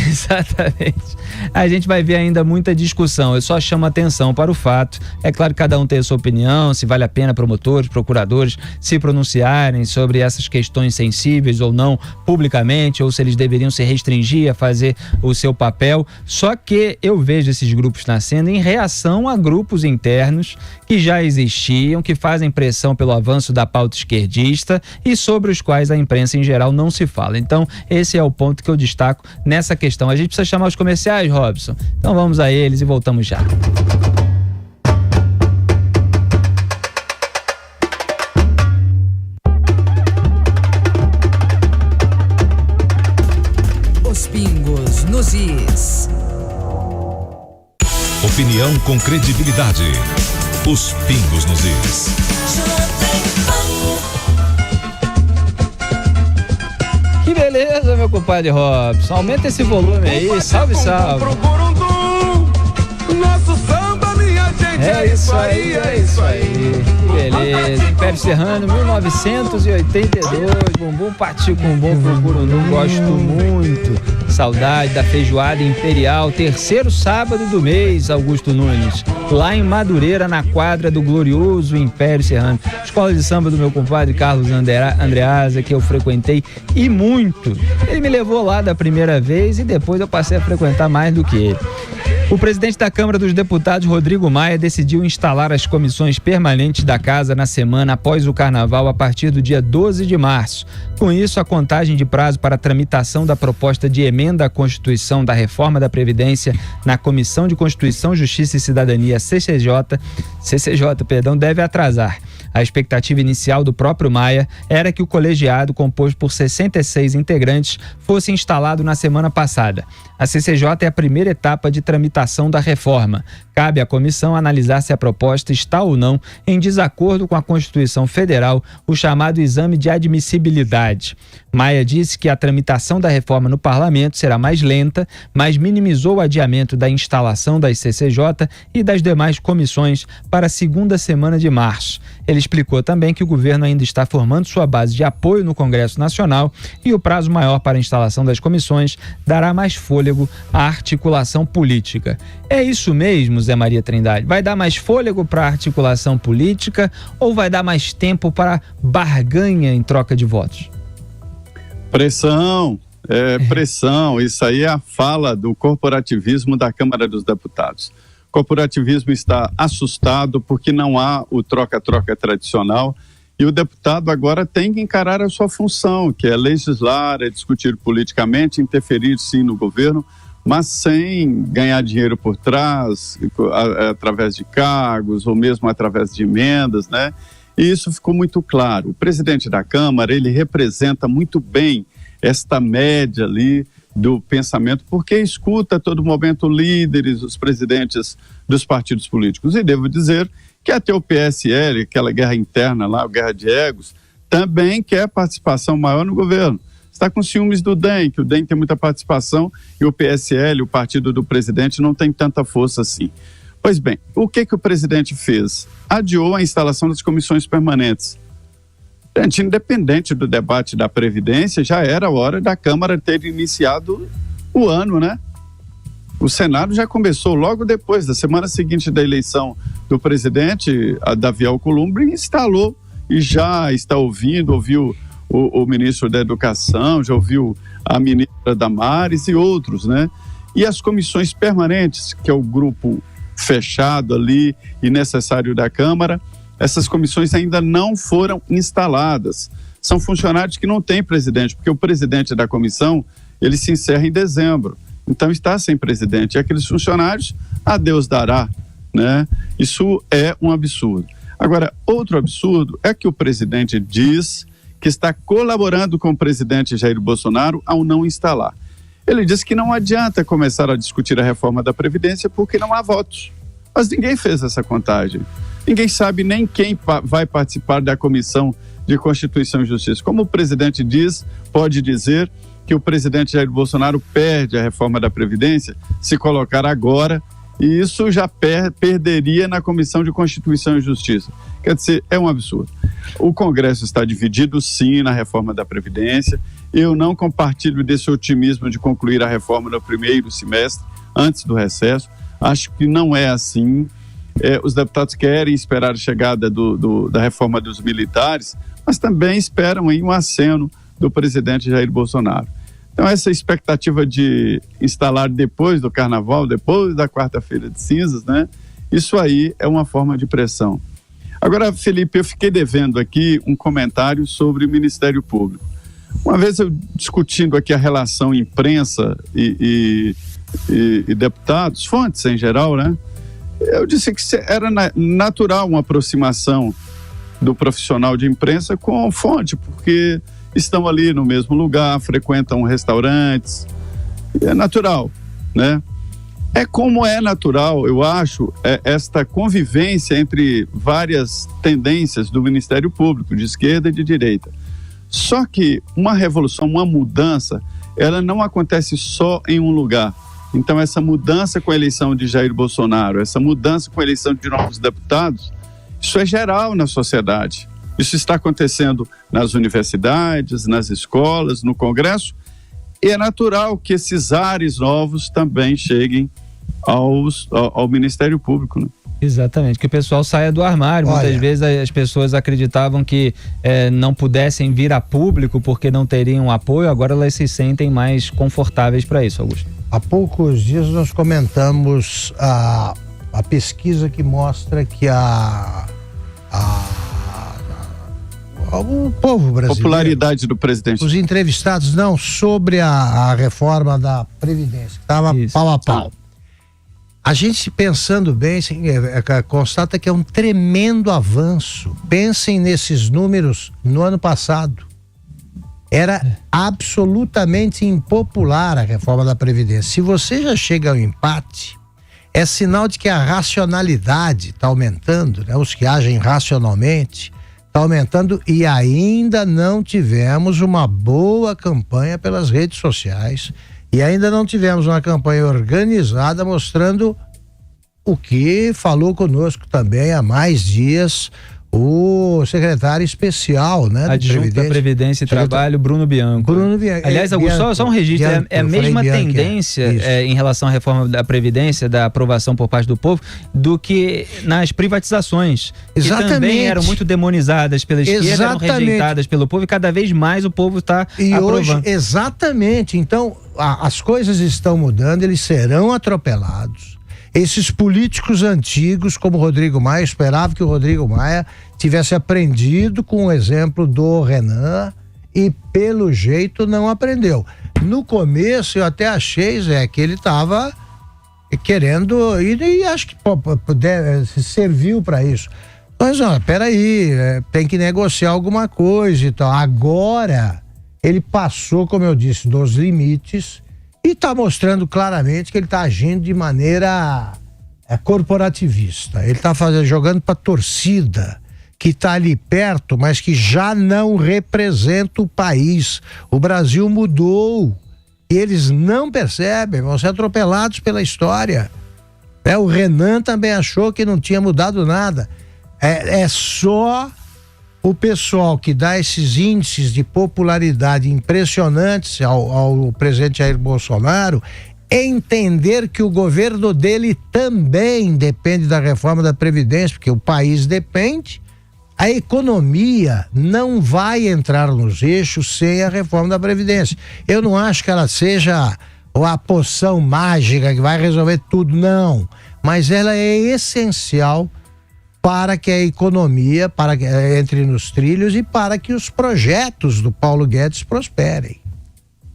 Exatamente. A gente vai ver ainda muita discussão. Eu só chamo atenção para o fato. É claro que cada um tem a sua opinião, se vale a pena promotores, procuradores se pronunciarem sobre essas questões sensíveis ou não publicamente, ou se eles deveriam se restringir a fazer o seu papel. Só que eu vejo esses grupos nascendo em reação a grupos internos que já existiam, que fazem pressão pelo avanço da pauta esquerdista e sobre os quais a imprensa em geral não se fala. Então, esse é o ponto que eu destaco nessa questão. A gente precisa chamar os comerciais, Robson? Então vamos a eles e voltamos já. Os pingos nos is. Opinião com credibilidade. Os pingos nos is. Que beleza, meu compadre Robson. Aumenta esse volume aí. Salve, salve. Nosso samba, minha gente. É isso aí, é isso aí. Que beleza. Império Serrano, 1982. Bumbum Pati com bom procurundum, gosto muito. Saudade da feijoada imperial, terceiro sábado do mês, Augusto Nunes. Lá em Madureira, na quadra do glorioso Império Serrano. Escola de samba do meu compadre Carlos Andreasa, que eu frequentei e muito. Ele me levou lá da primeira vez e depois eu passei a frequentar mais do que ele. O presidente da Câmara dos Deputados, Rodrigo Maia, decidiu instalar as comissões permanentes da Casa na semana após o Carnaval, a partir do dia 12 de março. Com isso, a contagem de prazo para a tramitação da proposta de emenda à Constituição da Reforma da Previdência na Comissão de Constituição, Justiça e Cidadania, CCJ, deve atrasar. A expectativa inicial do próprio Maia era que o colegiado, composto por 66 integrantes, fosse instalado na semana passada. A CCJ é a primeira etapa de tramitação da reforma. Cabe à comissão analisar se a proposta está ou não em desacordo com a Constituição Federal, o chamado exame de admissibilidade. Maia disse que a tramitação da reforma no parlamento será mais lenta, mas minimizou o adiamento da instalação das CCJ e das demais comissões para a segunda semana de março. Ele explicou também que o governo ainda está formando sua base de apoio no Congresso Nacional e o prazo maior para a instalação das comissões dará mais fôlego à articulação política. É isso mesmo, Zé Maria Trindade? Vai dar mais fôlego para a articulação política ou vai dar mais tempo para barganha em troca de votos? Pressão. Isso aí é a fala do corporativismo da Câmara dos Deputados. O corporativismo está assustado porque não há o troca-troca tradicional e o deputado agora tem que encarar a sua função, que é legislar, é discutir politicamente, interferir sim no governo, mas sem ganhar dinheiro por trás, através de cargos ou mesmo através de emendas, né? E isso ficou muito claro. O presidente da Câmara, ele representa muito bem esta média ali do pensamento, porque escuta a todo momento líderes, os presidentes dos partidos políticos. E devo dizer que até o PSL, aquela guerra interna lá, a guerra de egos, também quer participação maior no governo. Está com ciúmes do DEM, que o DEM tem muita participação e o PSL, o partido do presidente, não tem tanta força assim. Pois bem, o que o presidente fez? Adiou a instalação das comissões permanentes. Gente, independente do debate da Previdência, já era a hora da Câmara ter iniciado o ano, né? O Senado já começou logo depois, da semana seguinte da eleição do presidente, a Davi Alcolumbre, instalou e já está ouviu o ministro da Educação, já ouviu a ministra Damares e outros, né? E as comissões permanentes, que é o grupo fechado ali e necessário da Câmara, essas comissões ainda não foram instaladas. São funcionários que não têm presidente, porque o presidente da comissão, ele se encerra em dezembro. Então está sem presidente. E aqueles funcionários, a Deus dará, né? Isso é um absurdo. Agora, outro absurdo é que o presidente diz que está colaborando com o presidente Jair Bolsonaro ao não instalar. Ele diz que não adianta começar a discutir a reforma da Previdência porque não há votos. Mas ninguém fez essa contagem. Ninguém sabe nem quem vai participar da Comissão de Constituição e Justiça. Como o presidente diz, pode dizer que o presidente Jair Bolsonaro perde a reforma da Previdência se colocar agora, e isso já perderia na Comissão de Constituição e Justiça. Quer dizer, é um absurdo. O Congresso está dividido, sim, na reforma da Previdência. Eu não compartilho desse otimismo de concluir a reforma no primeiro semestre, antes do recesso. Acho que não é assim. Os deputados querem esperar a chegada da reforma dos militares, mas também esperam aí um aceno do presidente Jair Bolsonaro. Então, essa expectativa de instalar depois do Carnaval, depois da quarta-feira de cinzas, né? Isso aí é uma forma de pressão. Agora, Felipe, eu fiquei devendo aqui um comentário sobre o Ministério Público. Uma vez eu discutindo aqui a relação imprensa e deputados, fontes em geral, né? Eu disse que era natural uma aproximação do profissional de imprensa com a fonte, porque estão ali no mesmo lugar, frequentam restaurantes, é natural, né? É como é natural, eu acho, esta convivência entre várias tendências do Ministério Público, de esquerda e de direita. Só que uma revolução, uma mudança, ela não acontece só em um lugar. Então, essa mudança com a eleição de Jair Bolsonaro, essa mudança com a eleição de novos deputados, isso é geral na sociedade. Isso está acontecendo nas universidades, nas escolas, no Congresso, e é natural que esses ares novos também cheguem ao Ministério Público, né? Exatamente, que o pessoal saia do armário. Muitas vezes as pessoas acreditavam que não pudessem vir a público porque não teriam apoio, agora elas se sentem mais confortáveis para isso, Augusto. Há poucos dias nós comentamos a pesquisa que mostra que o povo brasileiro, popularidade do presidente, os entrevistados, não, sobre a reforma da Previdência, que estava pau a pau. A gente, pensando bem, constata que é um tremendo avanço. Pensem nesses números no ano passado. Era absolutamente impopular a reforma da Previdência. Se você já chega ao empate, é sinal de que a racionalidade está aumentando, né? Os que agem racionalmente está aumentando, e ainda não tivemos uma boa campanha pelas redes sociais. E ainda não tivemos uma campanha organizada mostrando o que falou conosco também há mais dias o secretário especial, né? Adjunto da Previdência e Trabalho, Bruno Bianco. Aliás, Augusto, só um registro, é a mesma tendência em relação à reforma da Previdência, da aprovação por parte do povo, do que nas privatizações. Exatamente. Que também eram muito demonizadas pela esquerda, eram rejeitadas pelo povo, e cada vez mais o povo está aprovando. Hoje, exatamente, então as coisas estão mudando, eles serão atropelados. Esses políticos antigos, como o Rodrigo Maia, esperava que o Rodrigo Maia tivesse aprendido com o exemplo do Renan, e pelo jeito não aprendeu. No começo eu até achei, Zé, que ele estava querendo, e acho que serviu para isso. Mas peraí, tem que negociar alguma coisa e tal. Agora ele passou, como eu disse, dos limites, e está mostrando claramente que ele está agindo de maneira corporativista. Ele está jogando para a torcida que está ali perto, mas que já não representa o país. O Brasil mudou e eles não percebem, vão ser atropelados pela história. O Renan também achou que não tinha mudado nada. É só o pessoal que dá esses índices de popularidade impressionantes ao presidente Jair Bolsonaro entender que o governo dele também depende da reforma da Previdência, porque o país depende. A economia não vai entrar nos eixos sem a reforma da Previdência. Eu não acho que ela seja a poção mágica que vai resolver tudo, não. Mas ela é essencial para que a economia entre nos trilhos e para que os projetos do Paulo Guedes prosperem.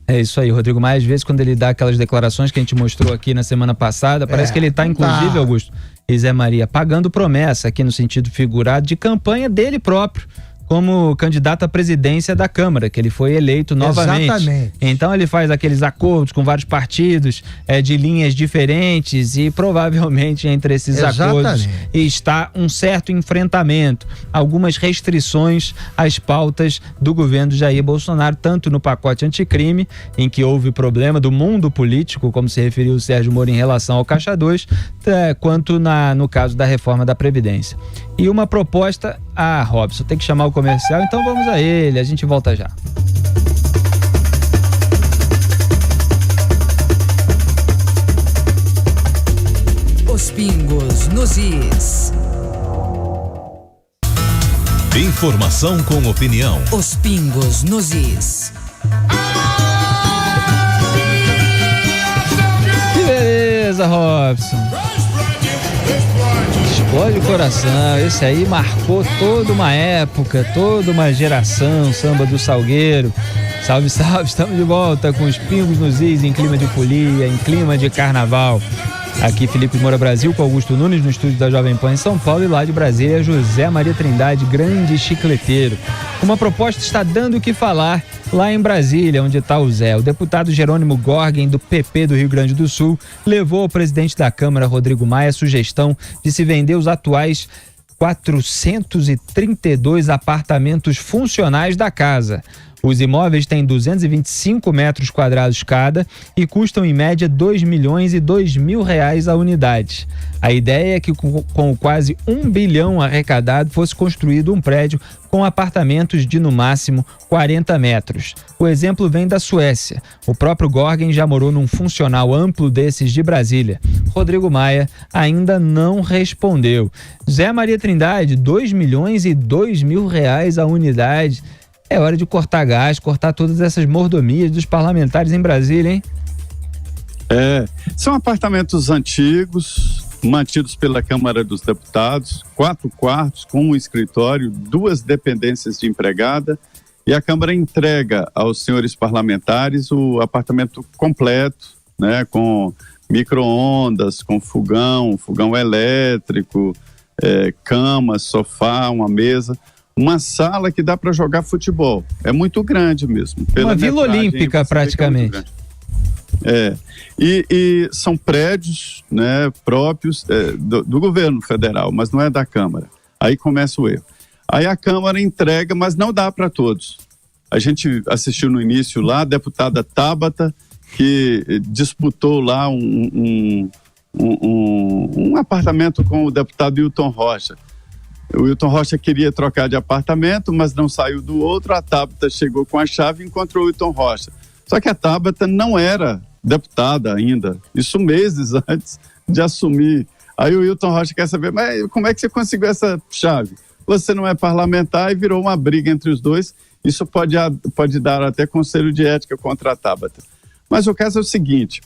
É isso aí, Rodrigo Maia, às vezes quando ele dá aquelas declarações que a gente mostrou aqui na semana passada, parece que ele está, inclusive, Augusto e Zé Maria, pagando promessa aqui no sentido figurado de campanha dele próprio, como candidato à presidência da Câmara, que ele foi eleito novamente. Exatamente. Então ele faz aqueles acordos com vários partidos de linhas diferentes, e provavelmente entre esses acordos está um certo enfrentamento, algumas restrições às pautas do governo de Jair Bolsonaro, tanto no pacote anticrime, em que houve problema do mundo político, como se referiu o Sérgio Moro em relação ao Caixa 2, quanto no caso da reforma da Previdência. E uma proposta, Robson, tem que chamar o comercial, então vamos a ele, a gente volta já. Os pingos nos is. Informação com opinião. Os pingos nos is. Que beleza, Robson. Explode o coração, esse aí marcou toda uma época, toda uma geração, samba do Salgueiro. Salve, salve, estamos de volta com os pingos nos is, em clima de folia, em clima de carnaval. Aqui Felipe Moura Brasil com Augusto Nunes no estúdio da Jovem Pan em São Paulo, e lá de Brasília José Maria Trindade, grande chicleteiro. Uma proposta está dando o que falar lá em Brasília, onde está o Zé. O deputado Jerônimo Gorgen, do PP do Rio Grande do Sul, levou ao presidente da Câmara, Rodrigo Maia, a sugestão de se vender os atuais 432 apartamentos funcionais da casa. Os imóveis têm 225 metros quadrados cada e custam em média R$2.002.000 a unidade. A ideia é que com quase R$1 bilhão arrecadado fosse construído um prédio com apartamentos de no máximo 40 metros. O exemplo vem da Suécia. O próprio Gorgen já morou num funcional amplo desses de Brasília. Rodrigo Maia ainda não respondeu. Zé Maria Trindade, R$2.002.000 a unidade. É hora de cortar gás, cortar todas essas mordomias dos parlamentares em Brasília, hein? São apartamentos antigos, mantidos pela Câmara dos Deputados, 4 quartos com um escritório, 2 dependências de empregada, e a Câmara entrega aos senhores parlamentares o apartamento completo, né, com micro-ondas, com fogão elétrico, cama, sofá, uma mesa, uma sala que dá para jogar futebol. É muito grande mesmo. Uma Vila Olímpica, praticamente. E são prédios, né, próprios do governo federal, mas não é da Câmara. Aí começa o erro. Aí a Câmara entrega, mas não dá para todos. A gente assistiu no início lá a deputada Tabata, que disputou lá um apartamento com o deputado Wilton Rocha. O Wilton Rocha queria trocar de apartamento, mas não saiu do outro. A Tabata chegou com a chave e encontrou o Wilton Rocha. Só que a Tabata não era deputada ainda, isso meses antes de assumir. Aí o Wilton Rocha quer saber, mas como é que você conseguiu essa chave? Você não é parlamentar, e virou uma briga entre os dois. Isso pode dar até conselho de ética contra a Tabata. Mas o caso é o seguinte,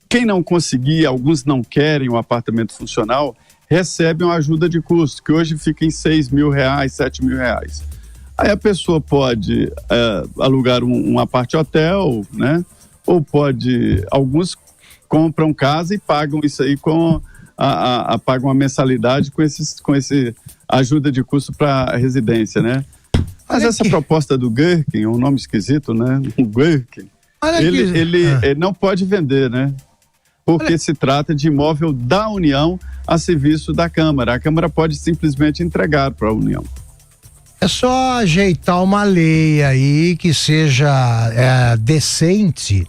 quem não conseguir, alguns não querem um apartamento funcional, recebe uma ajuda de custo, que hoje fica em R$6.000, R$7.000. Aí a pessoa pode alugar um apart-hotel, né? Ou alguns compram casa e pagam isso aí pagam uma mensalidade com esse ajuda de custo para a residência, né? Mas essa proposta do Gherkin, um nome esquisito, né? O Gherkin, ele não pode vender, né? Porque se trata de imóvel da União a serviço da Câmara. A Câmara pode simplesmente entregar para a União. É só ajeitar uma lei aí que seja decente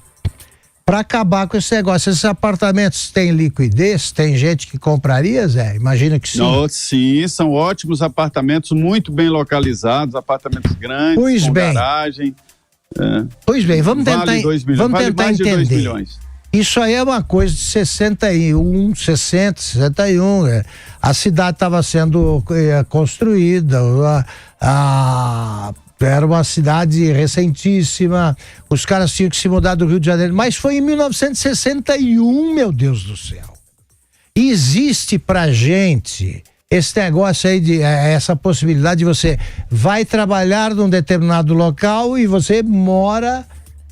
para acabar com esse negócio. Esses apartamentos têm liquidez? Tem gente que compraria, Zé? Imagina que sim. Sim, são ótimos apartamentos, muito bem localizados, apartamentos grandes, com garagem. Pois bem, vamos tentar, vale 2 milhões, vamos vale tentar mais entender. De 2 milhões. Isso aí é uma coisa de 61. A cidade estava sendo construída, era uma cidade recentíssima, os caras tinham que se mudar do Rio de Janeiro, mas foi em 1961, meu Deus do céu. Existe pra gente esse negócio aí essa possibilidade de você vai trabalhar num determinado local e você mora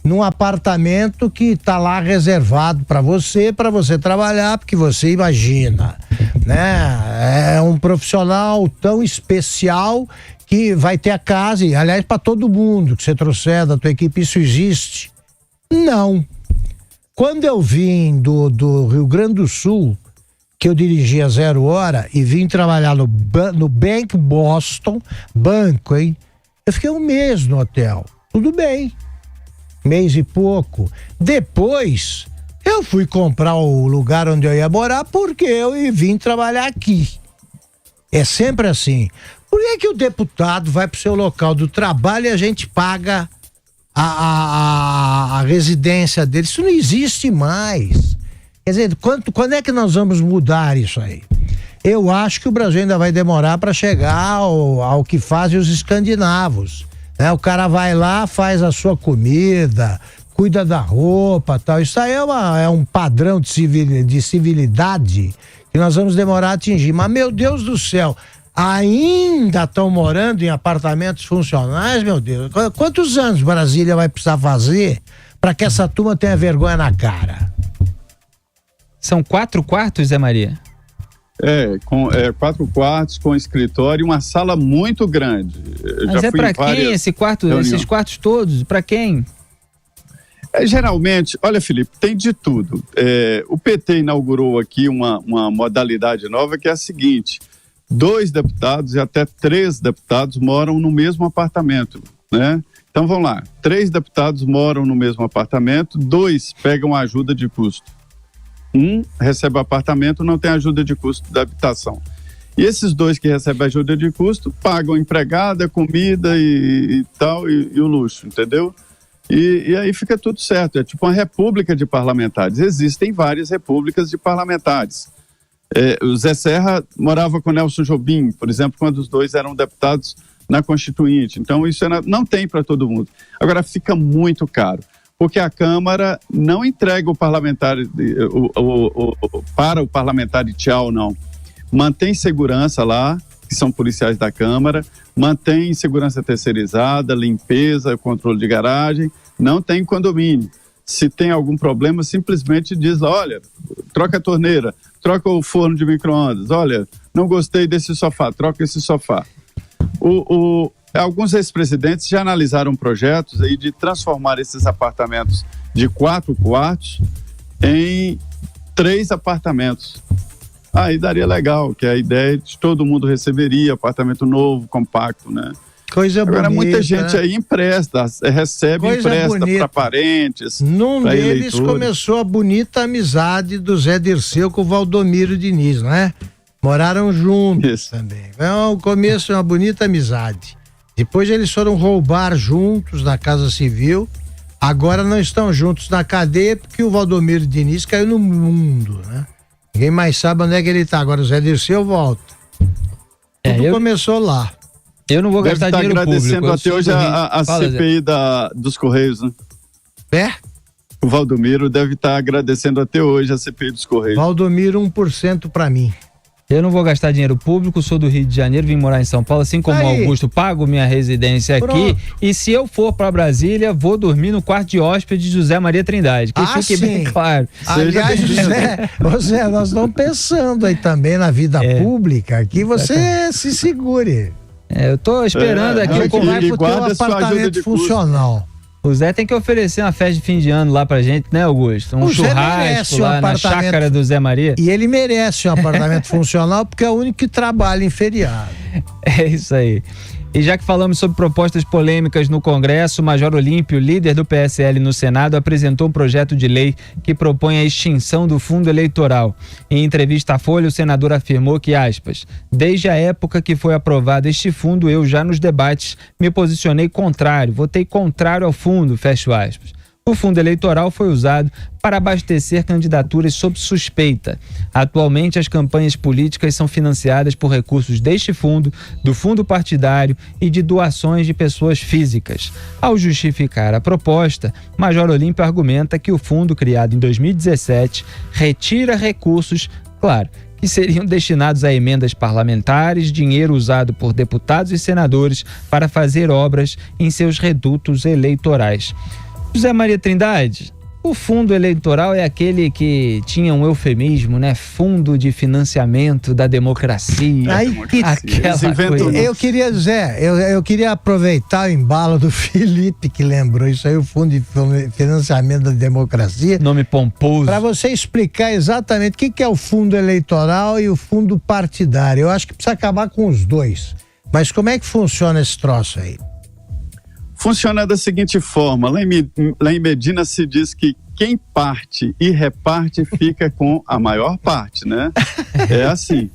num apartamento que está lá reservado para você trabalhar, porque você imagina, né? É um profissional tão especial que vai ter a casa, e aliás, para todo mundo que você trouxer da tua equipe, isso existe? Não. Quando eu vim do Rio Grande do Sul, que eu dirigia 0 hora e vim trabalhar no Bank Boston, banco, hein? Eu fiquei 1 mês no hotel, tudo bem. Mês e pouco. Depois, eu fui comprar o lugar onde eu ia morar porque eu vim trabalhar aqui. É sempre assim. Por que o deputado vai para o seu local do trabalho e a gente paga a residência dele? Isso não existe mais. Quer dizer, quando é que nós vamos mudar isso aí? Eu acho que o Brasil ainda vai demorar para chegar ao que fazem os escandinavos. O cara vai lá, faz a sua comida, cuida da roupa, tal. Isso aí é um padrão de civilidade que nós vamos demorar a atingir. Mas, meu Deus do céu, ainda estão morando em apartamentos funcionais, meu Deus. Quantos anos Brasília vai precisar fazer para que essa turma tenha vergonha na cara? São 4 quartos, Zé Maria? 4 quartos com escritório e uma sala muito grande. Mas é para quem esses quartos todos? Para quem? Geralmente, olha, Felipe, tem de tudo. O PT inaugurou aqui uma modalidade nova que é a seguinte: 2 deputados e até 3 deputados moram no mesmo apartamento, né? Então vamos lá, 3 deputados moram no mesmo apartamento, 2 pegam ajuda de custo. 1 recebe apartamento, não tem ajuda de custo da habitação. E esses 2 que recebem ajuda de custo pagam empregada, comida e tal, e o luxo, entendeu? E aí fica tudo certo, é tipo uma república de parlamentares. Existem várias repúblicas de parlamentares. O Zé Serra morava com Nelson Jobim, por exemplo, quando os 2 eram deputados na Constituinte. Então isso não tem para todo mundo. Agora fica muito caro, porque a Câmara não entrega o parlamentar para o parlamentar e tchau, não. Mantém segurança lá, que são policiais da Câmara, mantém segurança terceirizada, limpeza, controle de garagem, não tem condomínio. Se tem algum problema, simplesmente diz lá, olha, troca a torneira, troca o forno de micro-ondas, olha, não gostei desse sofá, troca esse sofá. Alguns ex-presidentes já analisaram projetos aí de transformar esses apartamentos de 4 quartos em 3 apartamentos. Aí daria legal, que a ideia de todo mundo receberia apartamento novo, compacto, né? Coisa Agora, bonita. muita gente aí empresta, recebe e empresta para parentes. Num pra deles eleitores. começou a bonita amizade do Zé Dirceu com o Valdomiro Diniz, não é? Moraram juntos Isso. também. O começo é uma bonita amizade. Depois eles foram roubar juntos na Casa Civil. Agora não estão juntos na cadeia porque o Valdomiro Diniz caiu no mundo, né? Ninguém mais sabe onde é que ele está. Agora o Zé Dirceu volta. Tudo começou lá. Eu não vou Deve gastar estar dinheiro agradecendo público. até hoje a Fala, Zé. CPI dos Correios, né? É? O Valdomiro deve estar agradecendo até hoje a CPI dos Correios. Valdomiro 1% pra mim. Eu não vou gastar dinheiro público, sou do Rio de Janeiro, vim morar em São Paulo, assim como o Aí. Augusto, pago minha residência aqui. Pronto. E se eu for para Brasília, vou dormir no quarto de hóspede de José Maria Trindade. Que fique bem claro. Aliás, José, nós estamos pensando aí também na vida pública, que você se segure. Eu tô esperando aqui o Como é que guarda tem um sua ajuda apartamento de custo. funcional? O Zé tem que oferecer uma festa de fim de ano lá pra gente, né, Augusto? Um O Zé churrasco merece um lá na apartamento. chácara do Zé Maria. E ele merece um apartamento funcional porque é o único que trabalha em feriado. É isso aí. E já que falamos sobre propostas polêmicas no Congresso, o Major Olímpio, líder do PSL no Senado, apresentou um projeto de lei que propõe a extinção do fundo eleitoral. Em entrevista à Folha, o senador afirmou que, aspas, desde a época que foi aprovado este fundo, eu já nos debates me posicionei contrário, votei contrário ao fundo, fecho aspas. O fundo eleitoral foi usado para abastecer candidaturas sob suspeita. Atualmente, as campanhas políticas são financiadas por recursos deste fundo, do fundo partidário e de doações de pessoas físicas. Ao justificar a proposta, Major Olímpio argumenta que o fundo, criado em 2017, retira recursos, claro, que seriam destinados a emendas parlamentares, dinheiro usado por deputados e senadores para fazer obras em seus redutos eleitorais. José Maria Trindade, o fundo eleitoral é aquele que tinha um eufemismo, né? Fundo de financiamento da democracia. Aí que aquela coisa. Eu queria, Zé, eu queria aproveitar o embalo do Felipe que lembrou isso aí, o Fundo de Financiamento da Democracia. Nome pomposo. Para você explicar exatamente o que é o fundo eleitoral e o fundo partidário. Eu acho que precisa acabar com os dois. Mas como é que funciona esse troço aí? Funciona da seguinte forma, lá em Medina se diz que quem parte e reparte fica com a maior parte, né? É assim.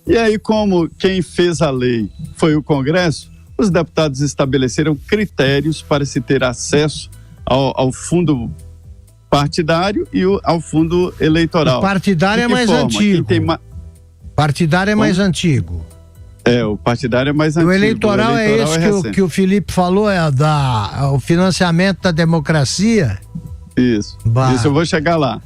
E aí, como quem fez a lei foi o Congresso, os deputados estabeleceram critérios para se ter acesso ao fundo partidário e ao fundo eleitoral. O partidário é mais antigo. Partidário é mais antigo. O partidário é mais antigo. O eleitoral é esse que o Felipe falou, é o financiamento da democracia? Isso eu vou chegar lá.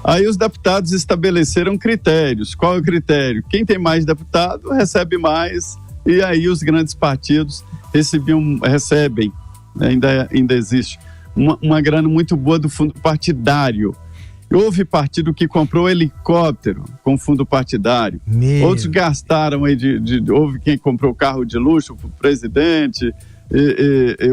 Aí os deputados estabeleceram critérios. Qual é o critério? Quem tem mais deputado recebe mais, e aí os grandes partidos recebem, ainda existe, uma grana muito boa do fundo partidário. Houve partido que comprou helicóptero com fundo partidário. Outros gastaram aí houve quem comprou carro de luxo para o presidente.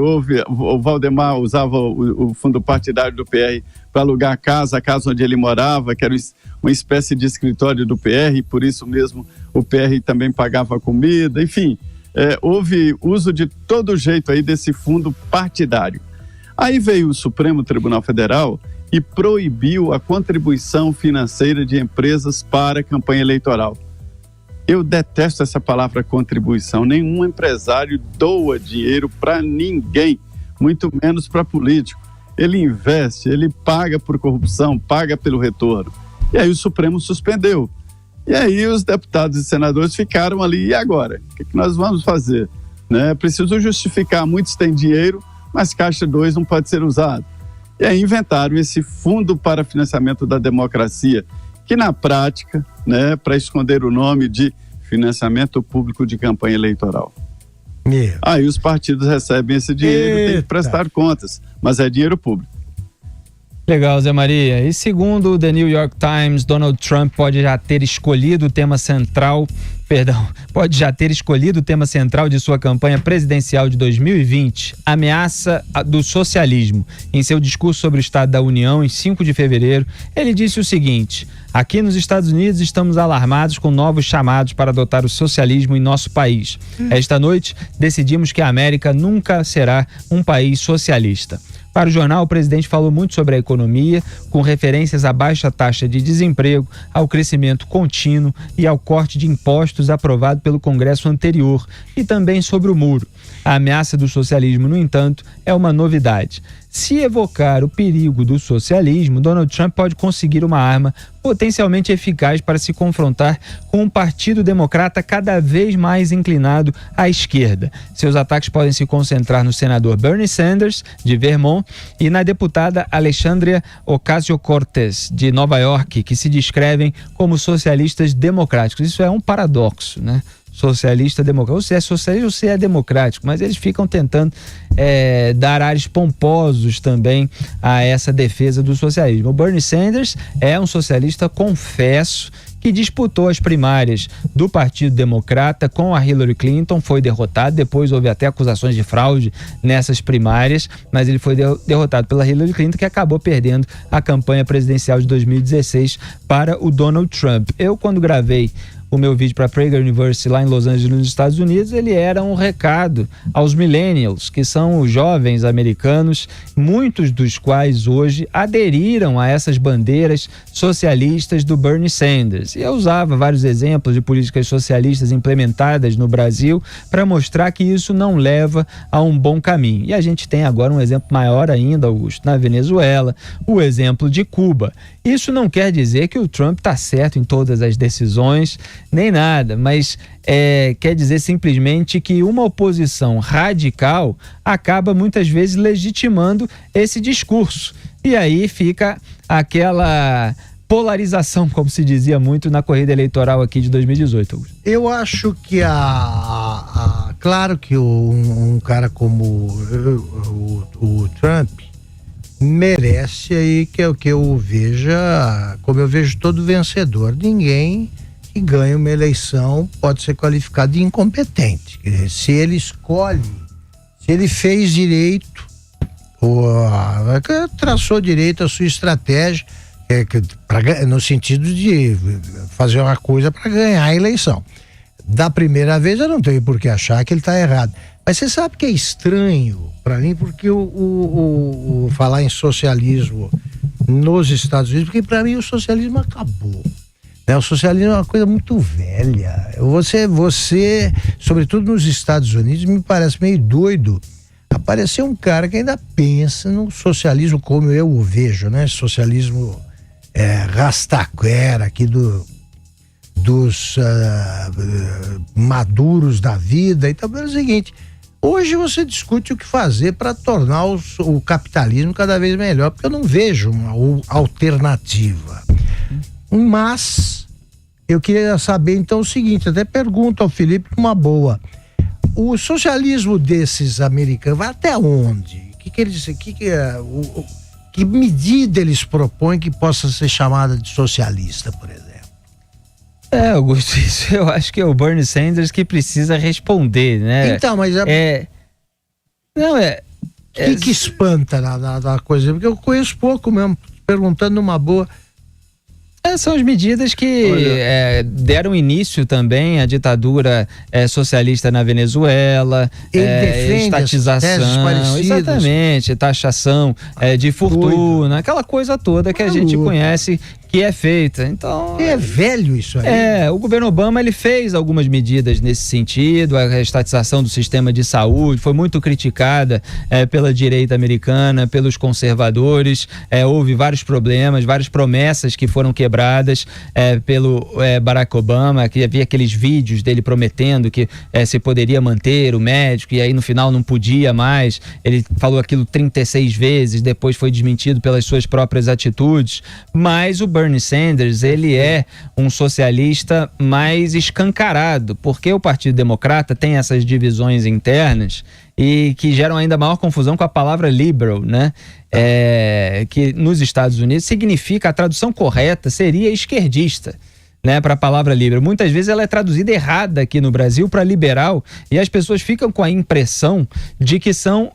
Houve o Valdemar usava o fundo partidário do PR para alugar a casa onde ele morava, que era uma espécie de escritório do PR, e por isso mesmo o PR também pagava comida. Enfim, houve uso de todo jeito aí desse fundo partidário. Aí veio o Supremo Tribunal Federal e proibiu a contribuição financeira de empresas para a campanha eleitoral. Eu detesto essa palavra contribuição. Nenhum empresário doa dinheiro para ninguém, muito menos para político. Ele investe, ele paga por corrupção, paga pelo retorno. E aí o Supremo suspendeu. E aí os deputados e senadores ficaram ali, e agora? O que nós vamos fazer? Né? Preciso justificar, muitos têm dinheiro, mas Caixa 2 não pode ser usado. E aí inventaram esse fundo para financiamento da democracia, que na prática, né, para esconder o nome de financiamento público de campanha eleitoral. Aí os partidos recebem esse dinheiro, tem que prestar contas, mas é dinheiro público. Legal, Zé Maria. E segundo o The New York Times, Donald Trump pode já ter escolhido o tema central de sua campanha presidencial de 2020, ameaça do socialismo. Em seu discurso sobre o Estado da União, em 5 de fevereiro, ele disse o seguinte: aqui nos Estados Unidos estamos alarmados com novos chamados para adotar o socialismo em nosso país. Esta noite, decidimos que a América nunca será um país socialista. Para o jornal, o presidente falou muito sobre a economia, com referências à baixa taxa de desemprego, ao crescimento contínuo e ao corte de impostos aprovado pelo Congresso anterior, e também sobre o muro. A ameaça do socialismo, no entanto, é uma novidade. Se evocar o perigo do socialismo, Donald Trump pode conseguir uma arma potencialmente eficaz para se confrontar com um partido democrata cada vez mais inclinado à esquerda. Seus ataques podem se concentrar no senador Bernie Sanders, de Vermont, e na deputada Alexandria Ocasio-Cortez, de Nova York, que se descrevem como socialistas democráticos. Isso é um paradoxo, né? Socialista democrático, ou se é socialista ou se é democrático, mas eles ficam tentando dar ares pomposos também a essa defesa do socialismo. O Bernie Sanders é um socialista, confesso, que disputou as primárias do Partido Democrata com a Hillary Clinton, foi derrotado, depois houve até acusações de fraude nessas primárias, mas ele foi derrotado pela Hillary Clinton, que acabou perdendo a campanha presidencial de 2016 para o Donald Trump. Eu, quando gravei o meu vídeo para a Prager University lá em Los Angeles, nos Estados Unidos, ele era um recado aos millennials, que são os jovens americanos, muitos dos quais hoje aderiram a essas bandeiras socialistas do Bernie Sanders. E eu usava vários exemplos de políticas socialistas implementadas no Brasil para mostrar que isso não leva a um bom caminho. E a gente tem agora um exemplo maior ainda, Augusto, na Venezuela, o exemplo de Cuba. Isso não quer dizer que o Trump está certo em todas as decisões, nem nada, mas quer dizer simplesmente que uma oposição radical acaba muitas vezes legitimando esse discurso. E aí fica aquela polarização, como se dizia muito na corrida eleitoral aqui de 2018. Eu acho que claro que um cara como o Trump merece aí que eu veja, como eu vejo todo vencedor. Ninguém que ganha uma eleição pode ser qualificado de incompetente. Quer dizer, se ele escolhe, se ele fez direito, traçou direito a sua estratégia, no sentido de fazer uma coisa para ganhar a eleição. Da primeira vez eu não tenho por que achar que ele está errado. Mas você sabe que é estranho para mim, porque falar em socialismo nos Estados Unidos, porque para mim o socialismo acabou. O socialismo é uma coisa muito velha. Você, sobretudo nos Estados Unidos, me parece meio doido aparecer um cara que ainda pensa no socialismo como eu o vejo, né? Socialismo rastaquera aqui dos maduros da vida. Então é o seguinte: hoje você discute o que fazer para tornar o capitalismo cada vez melhor, porque eu não vejo uma alternativa. Mas eu queria saber então o seguinte, até pergunto ao Felipe uma boa: o socialismo desses americanos vai até onde? Que medida eles propõem que possa ser chamada de socialista, por exemplo? Augusto, isso eu acho que é o Bernie Sanders que precisa responder, né? Então, mas o que espanta na coisa? Porque eu conheço pouco mesmo, perguntando numa boa. São as medidas que deram início também à ditadura socialista na Venezuela, estatização, exatamente, taxação de fortuna, aquela coisa toda que a gente conhece que é feita. Então, é velho isso aí. O governo Obama ele fez algumas medidas nesse sentido. A estatização do sistema de saúde foi muito criticada pela direita americana, pelos conservadores. Houve vários problemas, várias promessas que foram quebradas pelo Barack Obama, que havia aqueles vídeos dele prometendo que se poderia manter o médico e aí no final não podia mais. Ele falou aquilo 36 vezes, depois foi desmentido pelas suas próprias atitudes. Mas o Bernie Sanders, ele é um socialista mais escancarado, porque o Partido Democrata tem essas divisões internas e que geram ainda maior confusão com a palavra liberal, né? Que nos Estados Unidos significa, a tradução correta seria esquerdista, né, para a palavra liberal. Muitas vezes ela é traduzida errada aqui no Brasil para liberal e as pessoas ficam com a impressão de que são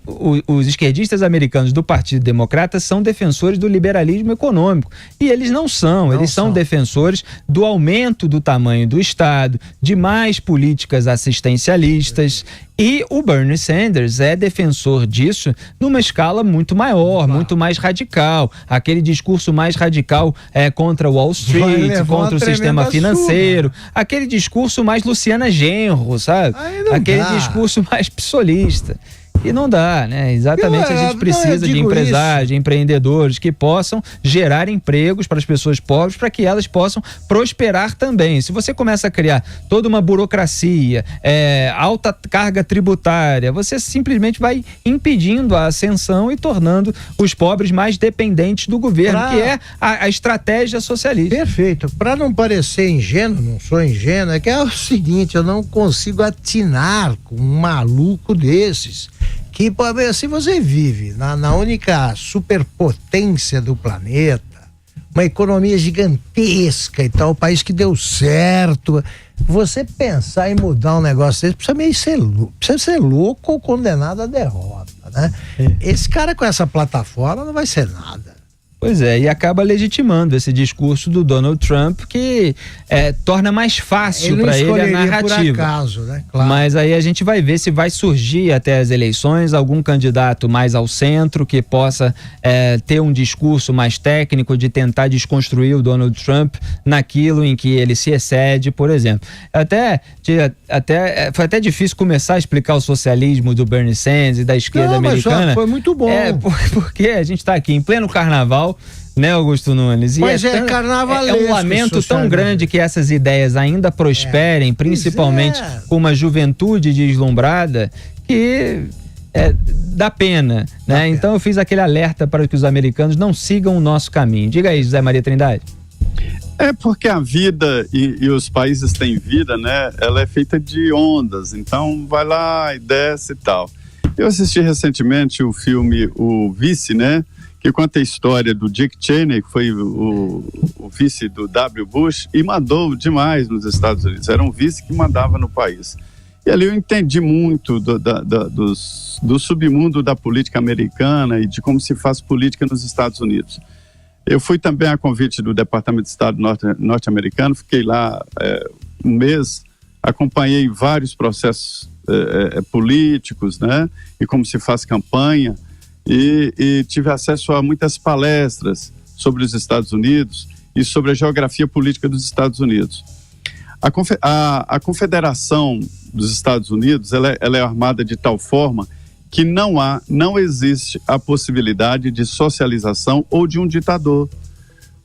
os esquerdistas americanos do Partido Democrata são defensores do liberalismo econômico, e eles não são, eles são defensores do aumento do tamanho do Estado, de mais políticas assistencialistas. E o Bernie Sanders é defensor disso numa escala muito maior, muito mais radical. Aquele discurso mais radical contra Wall Street, contra o sistema financeiro. Aquele discurso mais Luciana Genro, sabe? Aquele discurso mais psolista. E não dá, né? Exatamente, a gente precisa de empresários, de empreendedores que possam gerar empregos para as pessoas pobres, para que elas possam prosperar também. Se você começa a criar toda uma burocracia, alta carga tributária, você simplesmente vai impedindo a ascensão e tornando os pobres mais dependentes do governo, que é a estratégia socialista. Perfeito. Para não parecer ingênuo, não sou ingênuo, é que é o seguinte, eu não consigo atinar com um maluco desses. Que, se você vive na única superpotência do planeta, uma economia gigantesca e tal, o país que deu certo, você pensar em mudar um negócio desse, precisa ser louco ou condenado à derrota, né? Esse cara com essa plataforma não vai ser nada. Pois é, e acaba legitimando esse discurso do Donald Trump, que torna mais fácil para ele a narrativa. Por acaso, né? Claro. Mas aí a gente vai ver se vai surgir até as eleições algum candidato mais ao centro que possa ter um discurso mais técnico de tentar desconstruir o Donald Trump naquilo em que ele se excede, por exemplo. Foi até difícil começar a explicar o socialismo do Bernie Sanders e da esquerda americana. Mas foi muito bom. Porque a gente está aqui em pleno carnaval, né, Augusto Nunes? Mas carnavalesco. É um lamento tão grande que essas ideias ainda prosperem, principalmente com uma juventude deslumbrada, que dá pena, né? Então eu fiz aquele alerta para que os americanos não sigam o nosso caminho. Diga aí, José Maria Trindade. Porque a vida e os países têm vida, né? Ela é feita de ondas, então vai lá e desce e tal. Eu assisti recentemente o filme O Vice, né? Que conta a história do Dick Cheney, que foi o vice do W. Bush e mandou demais nos Estados Unidos. Era um vice que mandava no país. E ali eu entendi muito do submundo da política americana e de como se faz política nos Estados Unidos. Eu fui também a convite do Departamento de Estado norte-americano, fiquei lá um mês, acompanhei vários processos políticos, né? E como se faz campanha. E tive acesso a muitas palestras sobre os Estados Unidos e sobre a geografia política dos Estados Unidos. A Confederação dos Estados Unidos ela é armada de tal forma que não existe a possibilidade de socialização ou de um ditador.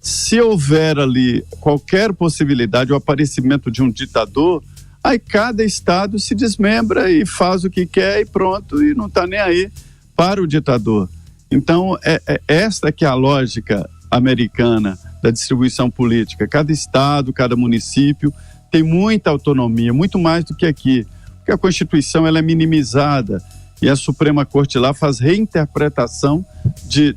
Se houver ali qualquer possibilidade, o aparecimento de um ditador, aí cada estado se desmembra e faz o que quer e pronto, e não está nem aí para o ditador. Então, esta que é a lógica americana da distribuição política. Cada estado, cada município tem muita autonomia, muito mais do que aqui, porque a Constituição ela é minimizada e a Suprema Corte lá faz reinterpretação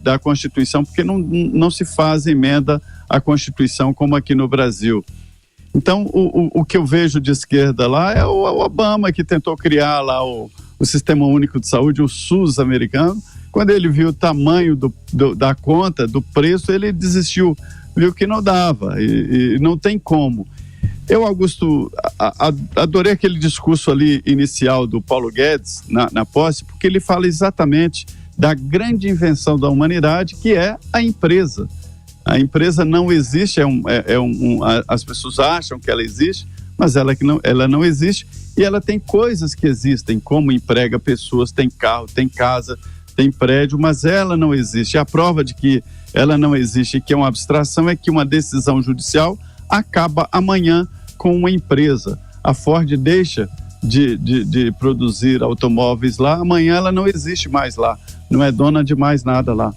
da Constituição, porque não se faz emenda à Constituição como aqui no Brasil. Então, o que eu vejo de esquerda lá é o Obama, que tentou criar lá o Sistema Único de Saúde, o SUS americano. Quando ele viu o tamanho da conta, do preço, ele desistiu viu que não dava e não tem como. Eu, Augusto, adorei aquele discurso ali inicial do Paulo Guedes na posse, porque ele fala exatamente da grande invenção da humanidade, que é a empresa. A empresa não existe, as pessoas acham que ela existe, mas ela não existe, e ela tem coisas que existem, como emprega pessoas, tem carro, tem casa, tem prédio, mas ela não existe. A prova de que ela não existe e que é uma abstração é que uma decisão judicial acaba amanhã com uma empresa. A Ford deixa de produzir automóveis lá, amanhã ela não existe mais lá, não é dona de mais nada lá.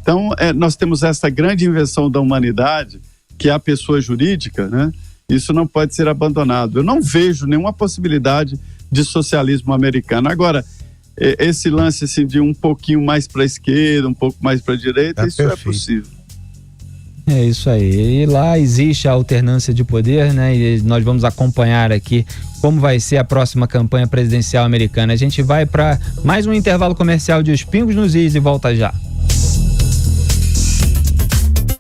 Então, nós temos essa grande invenção da humanidade, que é a pessoa jurídica, né? Isso não pode ser abandonado. Eu não vejo nenhuma possibilidade de socialismo americano. Agora, esse lance assim, de um pouquinho mais para a esquerda, um pouco mais para a direita, isso perfeito. É possível. É isso aí. E lá existe a alternância de poder, né? E nós vamos acompanhar aqui como vai ser a próxima campanha presidencial americana. A gente vai para mais um intervalo comercial de Os Pingos nos Is e volta já.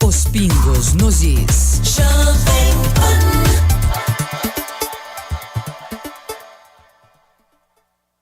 Os Pingos nos Is.